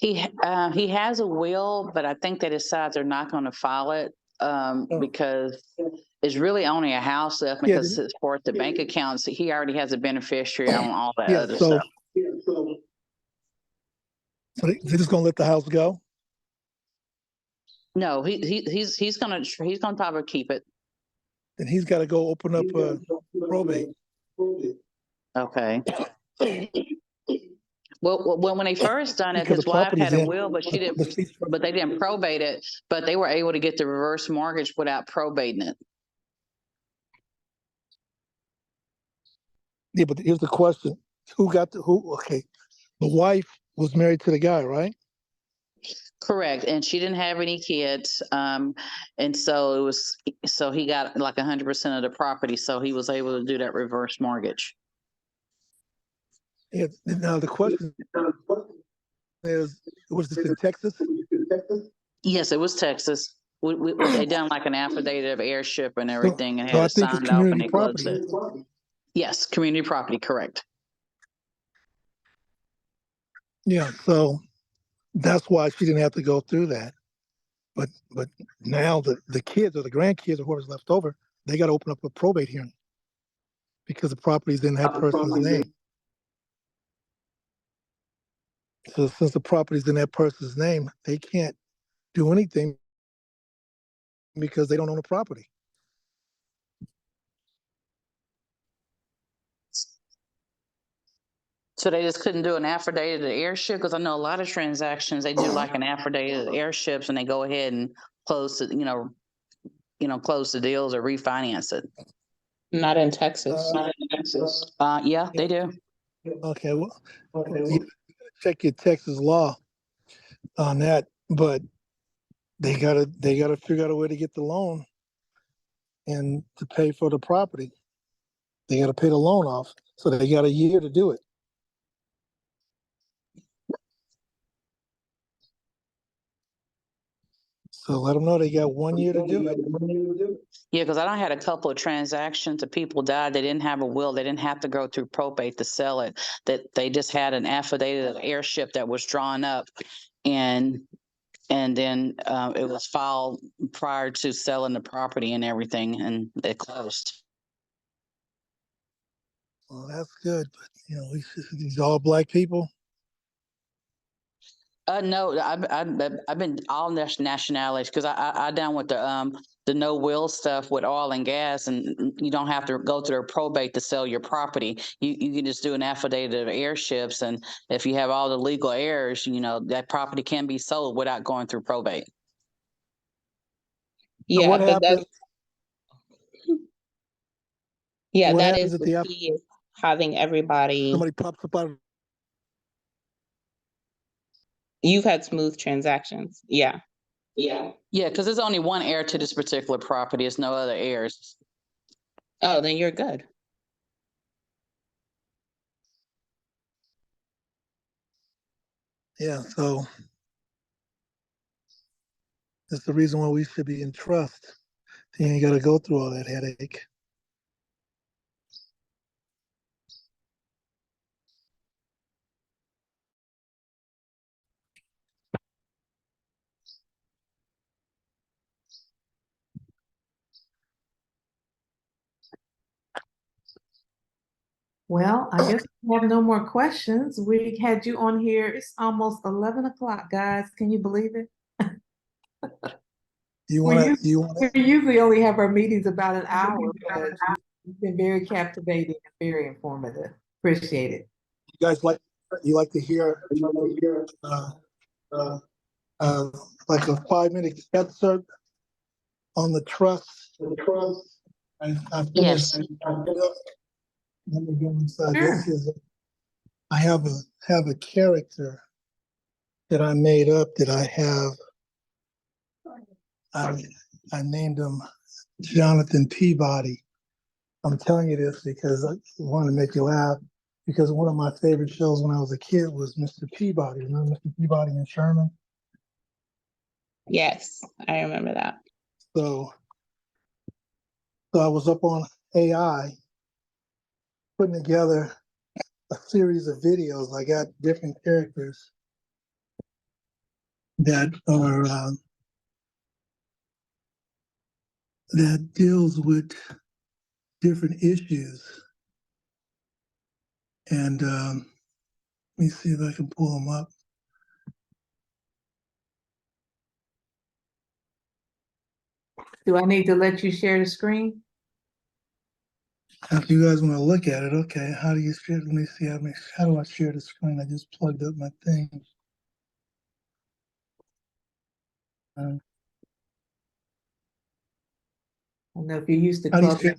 He has a will, but I think they decide they're not going to file it because it's really only a house left because it's for the bank accounts. He already has a beneficiary on all that other stuff. So they're just gonna let the house go? No, he's gonna probably keep it. Then he's got to go open up a probate. Okay. Well, when they first done it, Because his the wife had a property's will, but but they didn't probate it. But they were able to get the reverse mortgage without probating it. Yeah, but here's the question: Okay, the wife was married to the guy, right? Correct, and she didn't have any kids, and so he got like 100% of the property, so he was able to do that reverse mortgage. Yeah. Now the question is, was this in Texas? Yes, it was Texas. They done like an affidavit of heirship and everything, and So had I it think it's signed off, and community they closed property. it. Yes, community property, correct. Yeah, so that's why she didn't have to go through that. But now the kids or the grandkids or whoever's left over, they got to open up a probate hearing because the property's in that person's name. So since the property's in that person's name, they can't do anything because they don't own the property. So they just couldn't do an affidavit of heirship, because I know a lot of transactions they do like an affidavit of heirships, and they go ahead and close the close the deals or refinance it. Not in Texas. Yeah, they do. Okay, well, you check your Texas law on that, but they gotta figure out a way to get the loan and to pay for the property. They gotta pay the loan off, so they got a year to do it. So let them know they got 1 year to do it. Yeah, because I had a couple of transactions that people died. They didn't have a will. They didn't have to go through probate to sell it. That they just had an affidavit of heirship that was drawn up, and then it was filed prior to selling the property and everything, and it closed. Well, that's good, but these all black people. No, I've been all nationalities, because I done with the no will stuff with oil and gas, and you don't have to go through a probate to sell your property. You can just do an affidavit of heirships, and if you have all the legal heirs, that property can be sold without going through probate. So Yeah, what but happens? yeah, What that happens is if the key, is having everybody. somebody pops up out of? You've had smooth transactions. Yeah. Yeah, because there's only one heir to this particular property. There's no other heirs. Oh, then you're good. Yeah, so that's the reason why we should be in trust. You ain't got to go through all that headache. Well, I guess we have no more questions. We had you on here. It's almost 11 o'clock, guys. Can you believe it? You We want us- to? You want we to? usually only have our meetings about an hour, but It's been very captivating and very informative. Appreciate it. You guys like to hear uh, uh, like a 5-minute excerpt on the trust? I Yes. finished. Let me go inside. Sure. This is. I have a character that I made up that I have. I named him Jonathan Peabody. I'm telling you this because I want to make you laugh. Because one of my favorite shows when I was a kid was Mr. Peabody. Remember Mr. Peabody and Sherman? Yes, I remember that. So I was up on AI putting together a series of videos. I got different characters that are that deals with different issues. And let me see if I can pull them up. Do I need to let you share the screen? If you guys want to look at it, okay. How do you share? Let me see. How do I share the screen? I just plugged up my thing. I know if you're used to How do you club, share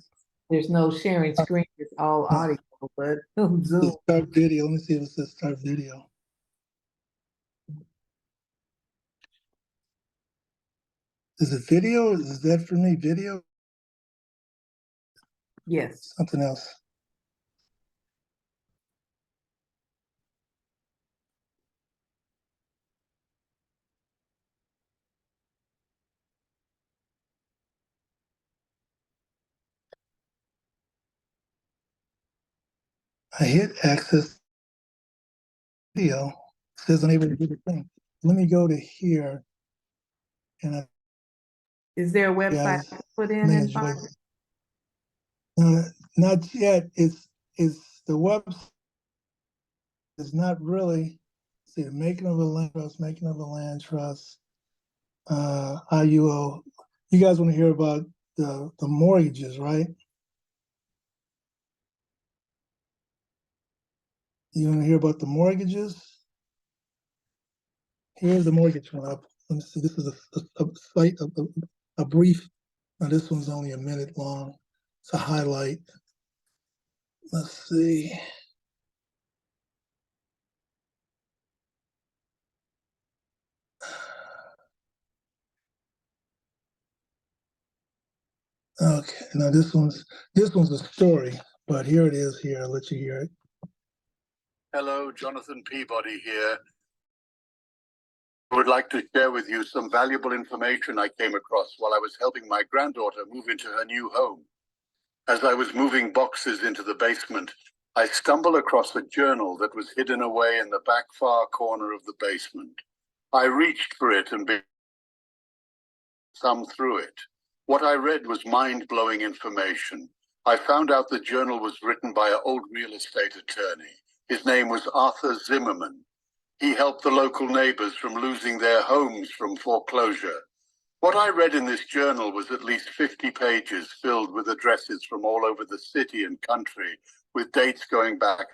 there's no sharing screen, it's all audio, but Zoom. the start video? Let me see if it says start video. Is it video? Is that for me? Video? Yes. Something else. I hit access video. It says unable to do the thing. Let me go to here and I Is there a website guys to put in may and enjoy find? not yet. It's the website is not really see the making of a land trust, IUO. You guys want to hear about the mortgages, right? You want to hear about the mortgages? Here's the mortgage one up. Let me see. This is a brief. Now this one's only a minute long. It's a highlight. Let's see. Okay, now this one's a story, but here it is. Here, I'll let you hear it. Hello, Jonathan Peabody here. I would like to share with you some valuable information I came across while I was helping my granddaughter move into her new home. As I was moving boxes into the basement, I stumbled across a journal that was hidden away in the back far corner of the basement. I reached for it and thumbed through it. What I read was mind-blowing information. I found out the journal was written by an old real estate attorney. His name was Arthur Zimmerman. He helped the local neighbors from losing their homes from foreclosure. What I read in this journal was at least 50 pages filled with addresses from all over the city and country, with dates going back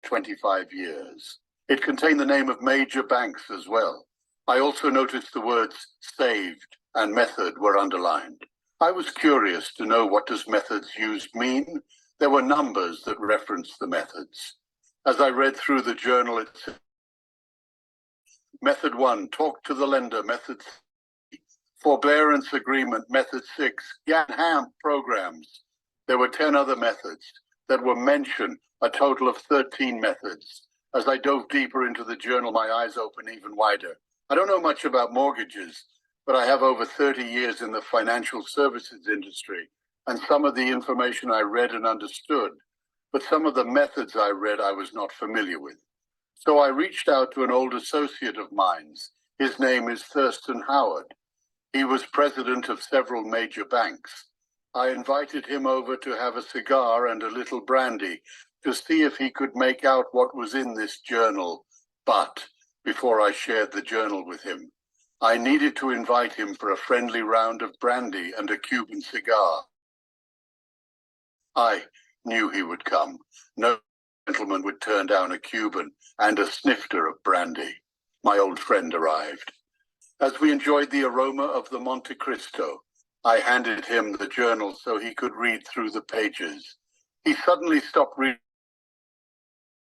25 years. It contained the name of major banks as well. I also noticed the words saved and method were underlined. I was curious to know what does methods used mean. There were numbers that referenced the methods. As I read through the journal, it said, Method 1, talk to the lender. Method 3, forbearance agreement. Method 6, GAN-HAMP programs. There were 10 other methods that were mentioned, a total of 13 methods. As I dove deeper into the journal, my eyes opened even wider. I don't know much about mortgages, but I have over 30 years in the financial services industry, and some of the information I read and understood, but some of the methods I read I was not familiar with. So I reached out to an old associate of mine's. His name is Thurston Howard. He was president of several major banks. I invited him over to have a cigar and a little brandy to see if he could make out what was in this journal. But before I shared the journal with him, I needed to invite him for a friendly round of brandy and a Cuban cigar. I knew he would come. No gentleman would turn down a Cuban and a snifter of brandy. My old friend arrived. As we enjoyed the aroma of the Monte Cristo, I handed him the journal so he could read through the pages. He suddenly stopped reading,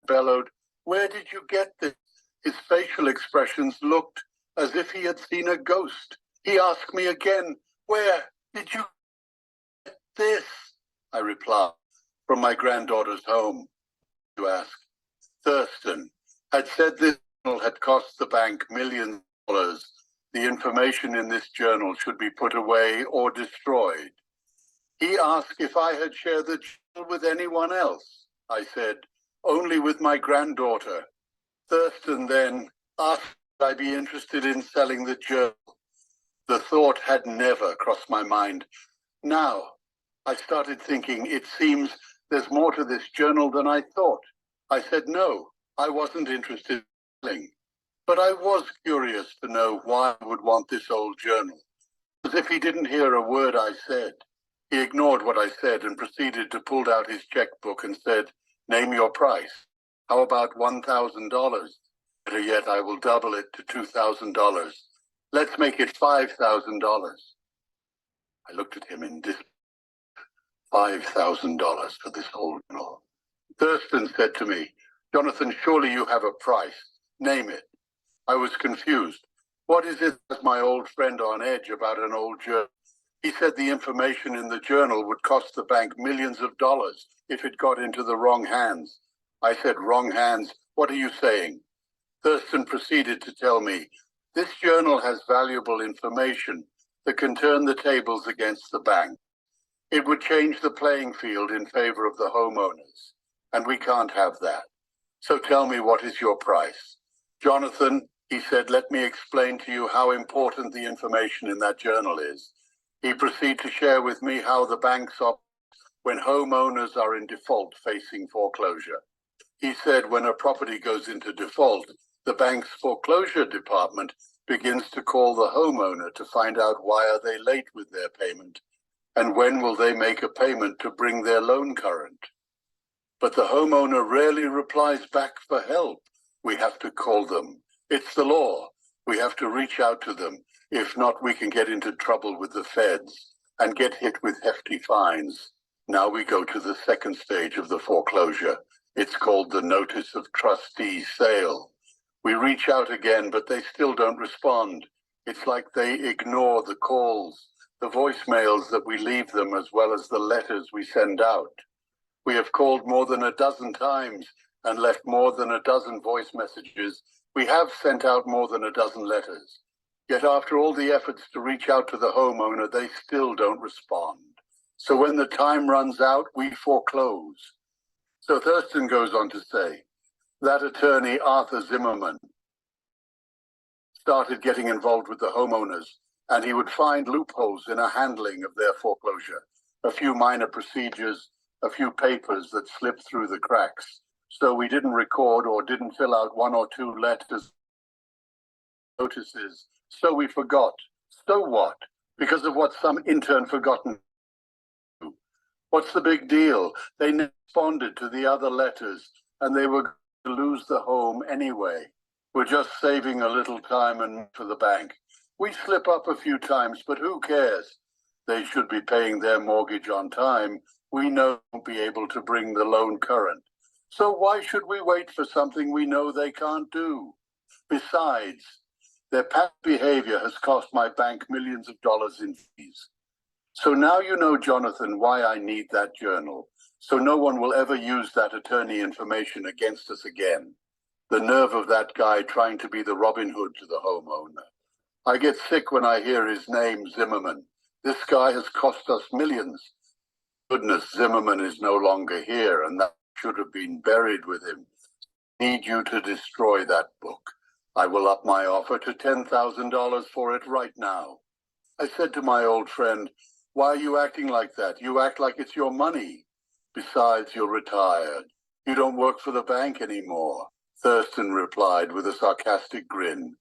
bellowed, "Where did you get this?" His facial expressions looked as if he had seen a ghost. He asked me again, "Where did you get this?" I replied, "From my granddaughter's home." To ask, Thurston had said this journal had cost the bank millions of dollars. The information in this journal should be put away or destroyed. He asked if I had shared the journal with anyone else. I said, only with my granddaughter. Thurston then asked if I'd be interested in selling the journal. The thought had never crossed my mind. Now, I started thinking, it seems there's more to this journal than I thought. I said no, I wasn't interested in selling. But I was curious to know why I would want this old journal. As if he didn't hear a word I said. He ignored what I said and proceeded to pull out his checkbook and said, "Name your price. How about $1,000? Better yet, I will double it to $2,000. Let's make it $5,000. I looked at him in dismay. $5,000 for this old journal. Thurston said to me, "Jonathan, surely you have a price. Name it." I was confused. What is it that my old friend on edge about an old journal? He said the information in the journal would cost the bank millions of dollars if it got into the wrong hands. I said, "Wrong hands? What are you saying?" Thurston proceeded to tell me, "This journal has valuable information that can turn the tables against the bank. It would change the playing field in favor of the homeowners, and we can't have that. So tell me, what is your price?" "Jonathan," he said, "let me explain to you how important the information in that journal is." He proceeded to share with me how the banks operate when homeowners are in default facing foreclosure. He said when a property goes into default, the bank's foreclosure department begins to call the homeowner to find out why are they late with their payment and when will they make a payment to bring their loan current. But the homeowner rarely replies back for help. We have to call them. It's the law. We have to reach out to them. If not, we can get into trouble with the feds and get hit with hefty fines. Now we go to the second stage of the foreclosure. It's called the Notice of Trustee Sale. We reach out again, but they still don't respond. It's like they ignore the calls, the voicemails that we leave them, as well as the letters we send out. We have called more than a dozen times and left more than a dozen voice messages. We have sent out more than a dozen letters. Yet after all the efforts to reach out to the homeowner, they still don't respond. So when the time runs out, we foreclose. So Thurston goes on to say, that attorney, Arthur Zimmerman, started getting involved with the homeowners, and he would find loopholes in a handling of their foreclosure, a few minor procedures, a few papers that slipped through the cracks. So we didn't record or didn't fill out one or two letters, notices. So we forgot. So what? Because of what some intern forgotten. What's the big deal? They responded to the other letters and they were going to lose the home anyway. We're just saving a little time and for the bank. We slip up a few times, but who cares? They should be paying their mortgage on time. We know won't be able to bring the loan current. So why should we wait for something we know they can't do? Besides, their past behavior has cost my bank millions of dollars in fees. So now you know, Jonathan, why I need that journal. So no one will ever use that attorney information against us again. The nerve of that guy trying to be the Robin Hood to the homeowner. I get sick when I hear his name, Zimmerman. This guy has cost us millions. Goodness, Zimmerman is no longer here, and that should have been buried with him. Need you to destroy that book. I will up my offer to $10,000 for it right now. I said to my old friend, why are you acting like that? You act like it's your money. Besides, you're retired. You don't work for the bank anymore. Thurston replied with a sarcastic grin.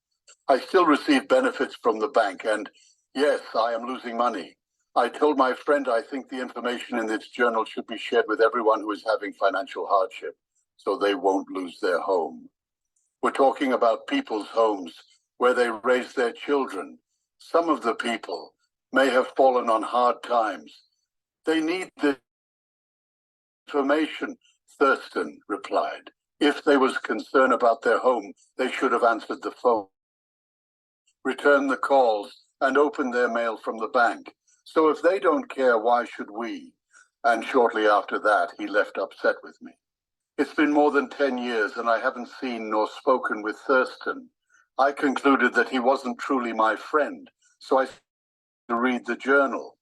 I still receive benefits from the bank, and yes, I am losing money. I told my friend I think the information in this journal should be shared with everyone who is having financial hardship so they won't lose their home. We're talking about people's homes where they raise their children. Some of the people may have fallen on hard times. They need the information, Thurston replied. If they was concern about their home, they should have answered the phone, returned the calls, and opened their mail from the bank. So if they don't care, why should we? And shortly after that, he left upset with me. It's been more than 10 years, and I haven't seen nor spoken with Thurston. I concluded that he wasn't truly my friend, so I started to read the journal,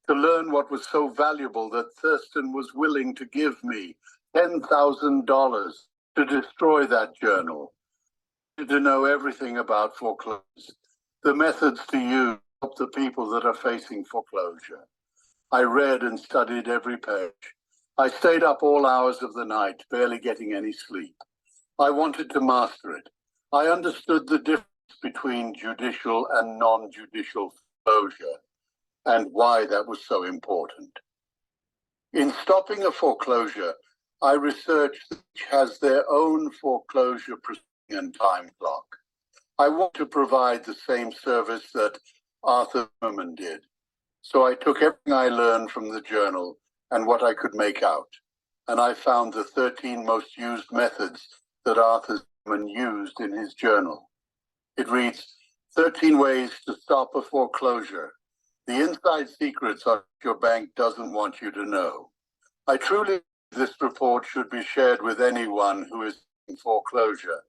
to learn what was so valuable that Thurston was willing to give me $10,000 to destroy that journal, to know everything about foreclosure, the methods to use to help the people that are facing foreclosure. I read and studied every page. I stayed up all hours of the night, barely getting any sleep. I wanted to master it. I understood the difference between judicial and non-judicial foreclosure and why that was so important. In stopping a foreclosure, I researched which has their own foreclosure proceeding and time clock. I want to provide the same service that Arthur Zimmerman did. So I took everything I learned from the journal and what I could make out, and I found the 13 most used methods that Arthur Zimmerman used in his journal. It reads, 13 ways to stop a foreclosure. The inside secrets are your bank doesn't want you to know. I truly believe this report should be shared with anyone who is in foreclosure.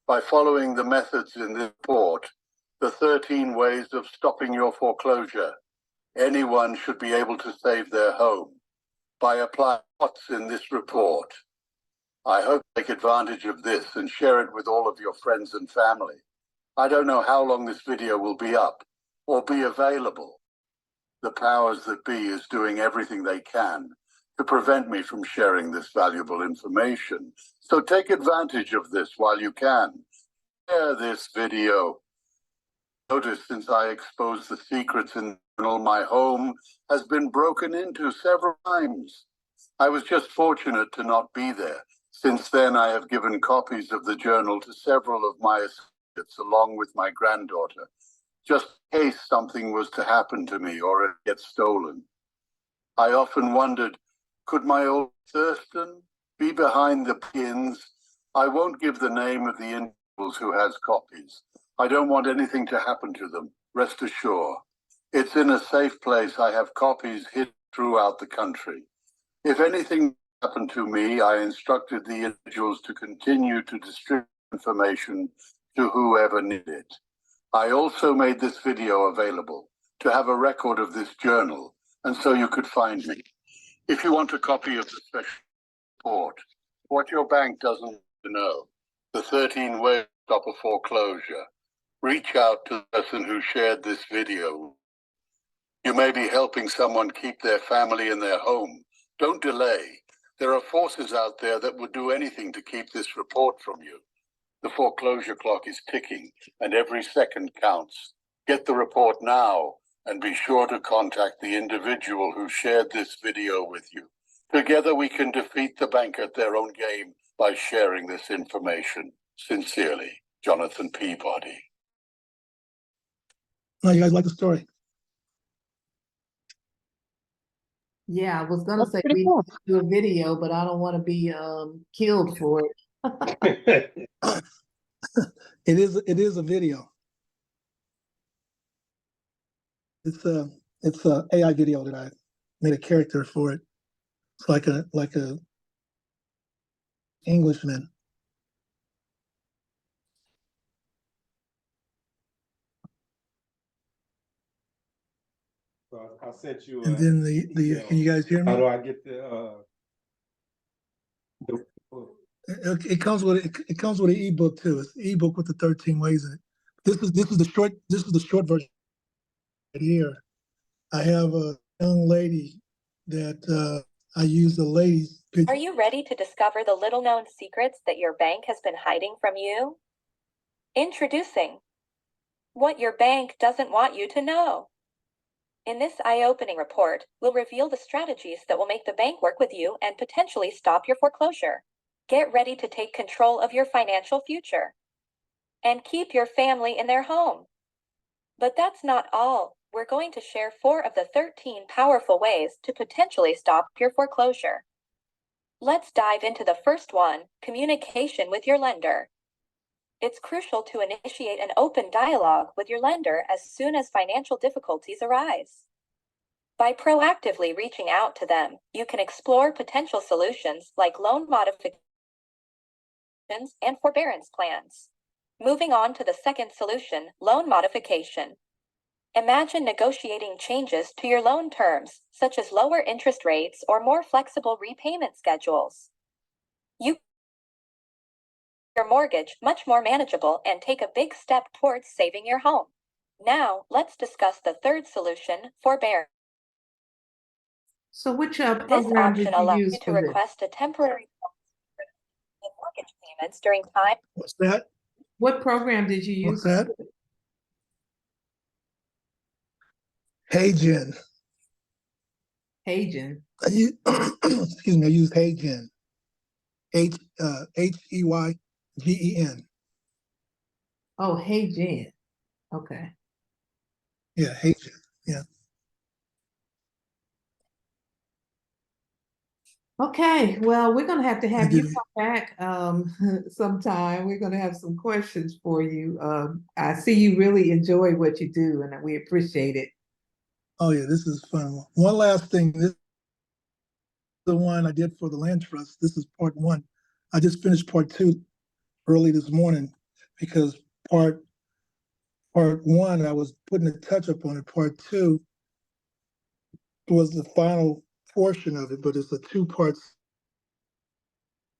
By following the methods in this report, the 13 ways of stopping your foreclosure, anyone should be able to save their home. By applying what's in this report, I hope you take advantage of this and share it with all of your friends and family. I don't know how long this video will be up or be available. The powers that be is doing everything they can to prevent me from sharing this valuable information. So take advantage of this while you can. Share this video. Notice since I exposed the secrets in the journal, my home has been broken into several times. I was just fortunate to not be there. Since then, I have given copies of the journal to several of my associates along with my granddaughter, just in case something was to happen to me or it gets stolen. I often wondered, could my old Thurston be behind the pins? I won't give the name of the individuals who has copies. I don't want anything to happen to them, rest assured. It's in a safe place. I have copies hidden throughout the country. If anything happened to me, I instructed the individuals to continue to distribute information to whoever needed it. I also made this video available to have a record of this journal, and so you could find me. If you want a copy of the special report, what your bank doesn't know, the 13 ways to stop a foreclosure, reach out to the person who shared this video. You may be helping someone keep their family in their home. Don't delay. There are forces out there that would do anything to keep this report from you. The foreclosure clock is ticking, and every second counts. Get the report now, and be sure to contact the individual who shared this video with you. Together we can defeat the bank at their own game by sharing this information. Sincerely, Jonathan Peabody. Now, you guys like the story? Yeah, I was gonna That's say pretty we cool. do a video, but I don't want to be killed for it. It is a video. It's a AI video that I made a character for it. It's like a Englishman. So I sent you. And then can you guys hear How me? do I get the It comes with it comes with an ebook too. It's an ebook with the 13 ways in it. This is the short version right here. I have a young lady that I use the lady's picture. Are you ready to discover the little-known secrets that your bank has been hiding from you? Introducing what your bank doesn't want you to know. In this eye-opening report, we'll reveal the strategies that will make the bank work with you and potentially stop your foreclosure. Get ready to take control of your financial future and keep your family in their home. But that's not all. We're going to share 4 of the 13 powerful ways to potentially stop your foreclosure. Let's dive into the first one, communication with your lender. It's crucial to initiate an open dialogue with your lender as soon as financial difficulties arise. By proactively reaching out to them, you can explore potential solutions like loan modifications and forbearance plans. Moving on to the second solution, loan modification. Imagine negotiating changes to your loan terms, such as lower interest rates or more flexible repayment schedules. You your mortgage much more manageable and take a big step towards saving your home. Now, let's discuss the third solution, forbearance. So which This program did option you allows use you to for this? request a temporary pause in mortgage payments during time. What's that? What program did you What's use? that? HeyGen. Hagen. Excuse me, I use HeyGen. HEYGEN. Oh, hey Jen. Okay. Yeah, HeyGen. Yeah. Okay, well, we're gonna have to I have did you it. come back sometime. We're gonna have some questions for you. I see you really enjoy what you do, and we appreciate it. Oh yeah, this is fun. One last thing. This is the one I did for the land trust. This is part 1. I just finished part 2 early this morning because part 1 I was putting a touch up on it. Part 2 was the final portion of it, but it's a 2 parts.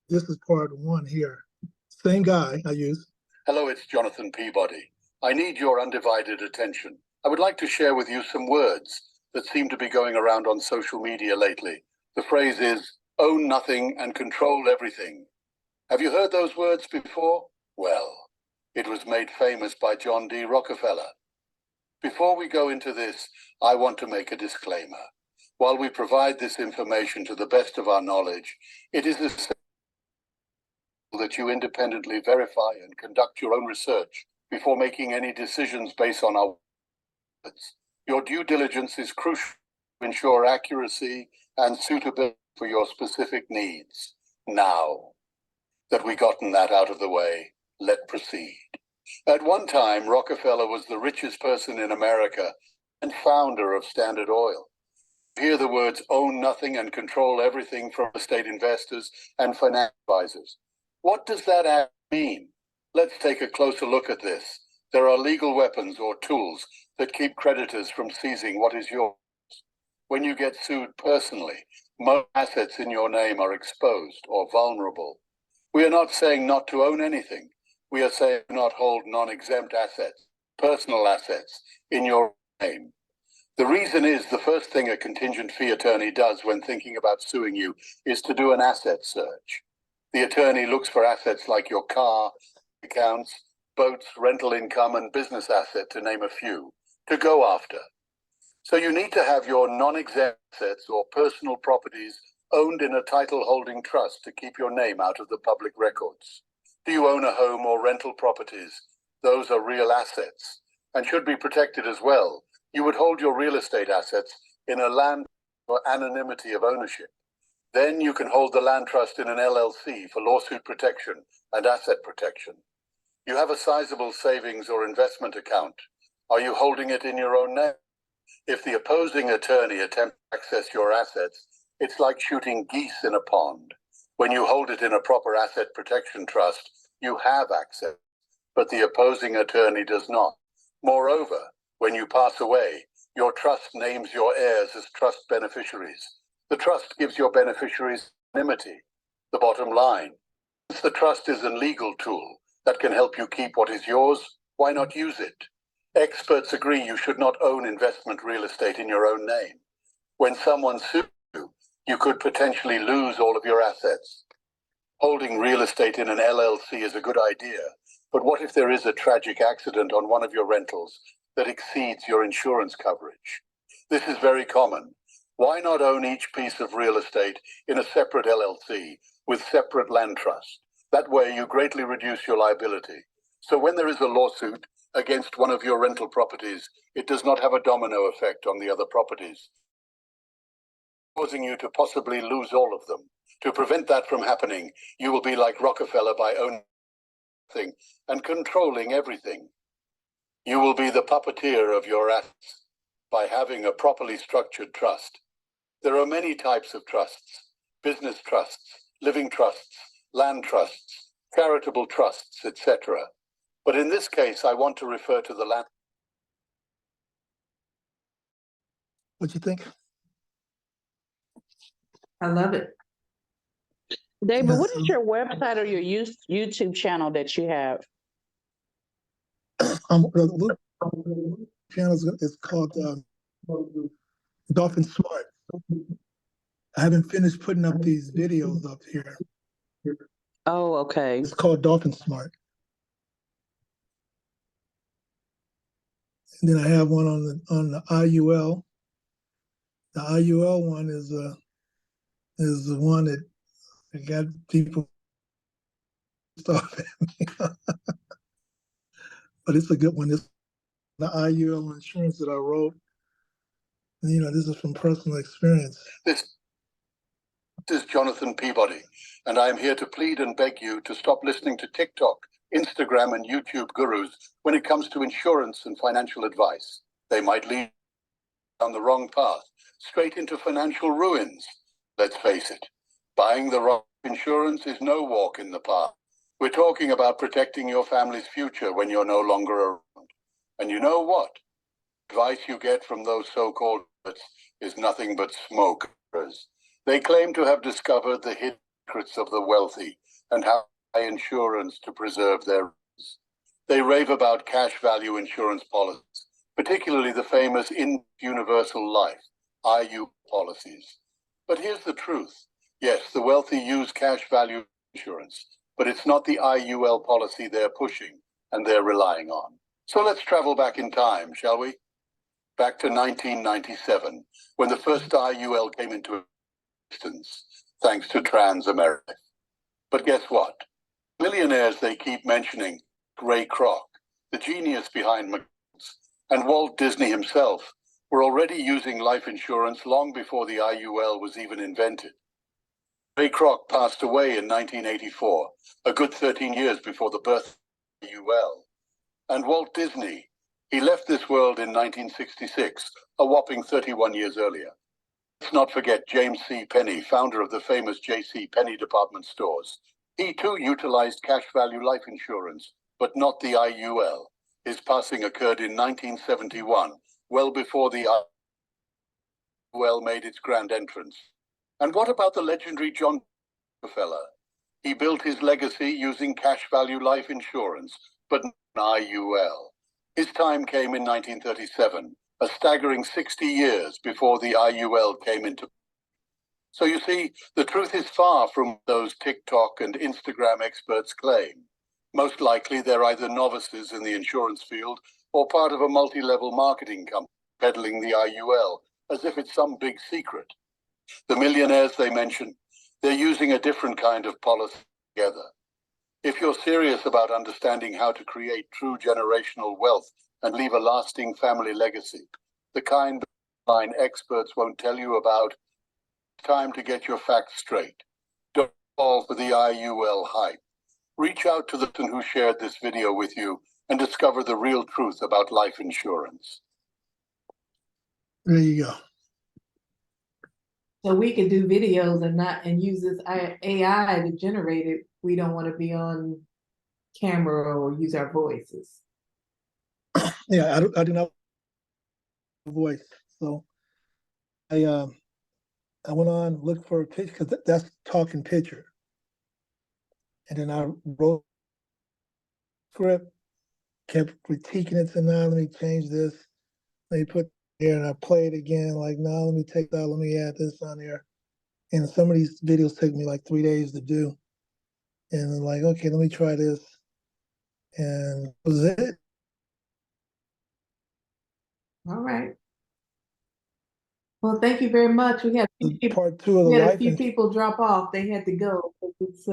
This is part 1 here. Same guy I use. Hello, it's Jonathan Peabody. I need your undivided attention. I would like to share with you some words that seem to be going around on social media lately. The phrase is, own nothing and control everything. Have you heard those words before? Well, it was made famous by John D. Rockefeller. Before we go into this, I want to make a disclaimer. While we provide this information to the best of our knowledge, it is essential that you independently verify and conduct your own research before making any decisions based on our words. Your due diligence is crucial to ensure accuracy and suitability for your specific needs. Now that we've gotten that out of the way, let's proceed. At one time, Rockefeller was the richest person in America and founder of Standard Oil. Hear the words own nothing and control everything from estate investors and financial advisors. What does that mean? Let's take a closer look at this. There are legal weapons or tools that keep creditors from seizing what is yours. When you get sued personally, most assets in your name are exposed or vulnerable. We are not saying not to own anything. We are saying not hold non-exempt assets, personal assets, in your name. The reason is the first thing a contingent fee attorney does when thinking about suing you is to do an asset search. The attorney looks for assets like your car, accounts, boats, rental income, and business asset, to name a few, to go after. So you need to have your non-exempt assets or personal properties owned in a title holding trust to keep your name out of the public records. Do you own a home or rental properties? Those are real assets and should be protected as well. You would hold your real estate assets in a land for anonymity of ownership. Then you can hold the land trust in an LLC for lawsuit protection and asset protection. You have a sizable savings or investment account. Are you holding it in your own name? If the opposing attorney attempts to access your assets, it's like shooting geese in a pond. When you hold it in a proper asset protection trust, you have access, but the opposing attorney does not. Moreover, when you pass away, your trust names your heirs as trust beneficiaries. The trust gives your beneficiaries anonymity. The bottom line, since the trust is a legal tool that can help you keep what is yours, why not use it? Experts agree you should not own investment real estate in your own name. When someone sues you, you could potentially lose all of your assets. Holding real estate in an LLC is a good idea, but what if there is a tragic accident on one of your rentals that exceeds your insurance coverage? This is very common. Why not own each piece of real estate in a separate LLC with separate land trusts? That way you greatly reduce your liability. So when there is a lawsuit against one of your rental properties, it does not have a domino effect on the other properties, causing you to possibly lose all of them. To prevent that from happening, you will be like Rockefeller by owning everything and controlling everything. You will be the puppeteer of your assets by having a properly structured trust. There are many types of trusts: business trusts, living trusts, land trusts, charitable trusts, etc. But in this case, I want to refer to the land. What you think? I love it. David, Yeah, what is so- your website or your YouTube channel that you have? The channel is called Dolphin Smart. I haven't finished putting up these videos up here. Oh, okay. It's called Dolphin Smart. And then I have one on the IUL. The IUL one is the one that got people stuff at me. But it's a good one. It's the IUL insurance that I wrote. And, this is from personal experience. This is Jonathan Peabody, and I am here to plead and beg you to stop listening to TikTok, Instagram, and YouTube gurus when it comes to insurance and financial advice. They might lead down the wrong path, straight into financial ruins. Let's face it, buying the wrong insurance is no walk in the park. We're talking about protecting your family's future when you're no longer around. And you know what? Advice you get from those so-called experts is nothing but smoke. They claim to have discovered the hidden secrets of the wealthy and how to buy insurance to preserve their rights. They rave about cash value insurance policies, particularly the famous Universal Life, IU policies. But here's the truth. Yes, the wealthy use cash value insurance, but it's not the IUL policy they're pushing and they're relying on. So let's travel back in time, shall we? Back to 1997, when the first IUL came into existence, thanks to Transamerica. But guess what? Millionaires they keep mentioning, Ray Kroc, the genius behind McDonald's, and Walt Disney himself, were already using life insurance long before the IUL was even invented. Ray Kroc passed away in 1984, a good 13 years before the birth of the IUL. And Walt Disney, he left this world in 1966, a whopping 31 years earlier. Let's not forget James C. Penney, founder of the famous J.C. Penney department stores. He too utilized cash value life insurance, but not the IUL. His passing occurred in 1971, well before the IUL made its grand entrance. And what about the legendary John Rockefeller? He built his legacy using cash value life insurance, but not IUL. His time came in 1937, a staggering 60 years before the IUL came into. So you see, the truth is far from those TikTok and Instagram experts claim. Most likely they're either novices in the insurance field or part of a multi-level marketing company peddling the IUL as if it's some big secret. The millionaires they mention, they're using a different kind of policy together. If you're serious about understanding how to create true generational wealth and leave a lasting family legacy, the kind of experts won't tell you about, it's time to get your facts straight. Don't fall for the IUL hype. Reach out to the person who shared this video with you and discover the real truth about life insurance. There you go. So we could do videos and use this AI to generate it. We don't want to be on camera or use our voices. Yeah, I do not have a voice. So I went on, looked for a picture, because that's talking picture. And then I wrote script, kept critiquing it, so now let me change this. Let me put here, and I play it again, like, no, let me take that, let me add this on there. And some of these videos take me like 3 days to do. And I'm like, okay, let me try this. And that was it. All right. Well, thank you very much. We had a few people, Part two of the we had a life few insurance. people drop off. They had to go. It's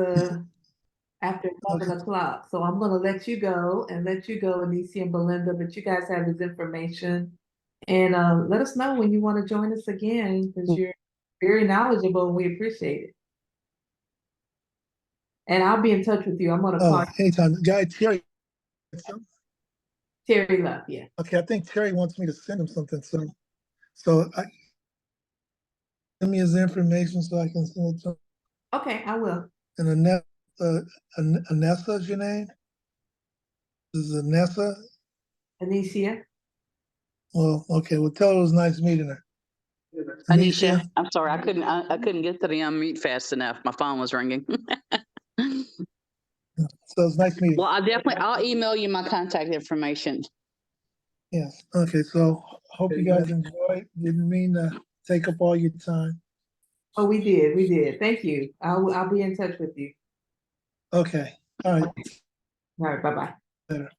after 11 o'clock. So I'm gonna let you go, Anicia and Belinda, but you guys have his information. And let us know when you want to join us again, because you're very knowledgeable and we appreciate it. And I'll be in touch with you. I'm gonna call Anytime. Guy, Terry. Terry Love, yeah. Okay, I think Terry wants me to send him something, so send me his information so I can send it to him. Okay, I will. And Anessa is your name? Is it Anessa? Anicia. Well, okay, well, tell her it was nice meeting her. Anisha, I'm sorry, I couldn't get to the unmute fast enough. My phone was ringing. So it's nice meeting. Well, I'll email you my contact information. Yes, okay, so hope you guys enjoyed. Didn't mean to take up all your time. Oh, we did. Thank you. I'll be in touch with you. Okay, all right, All right, bye-bye. better.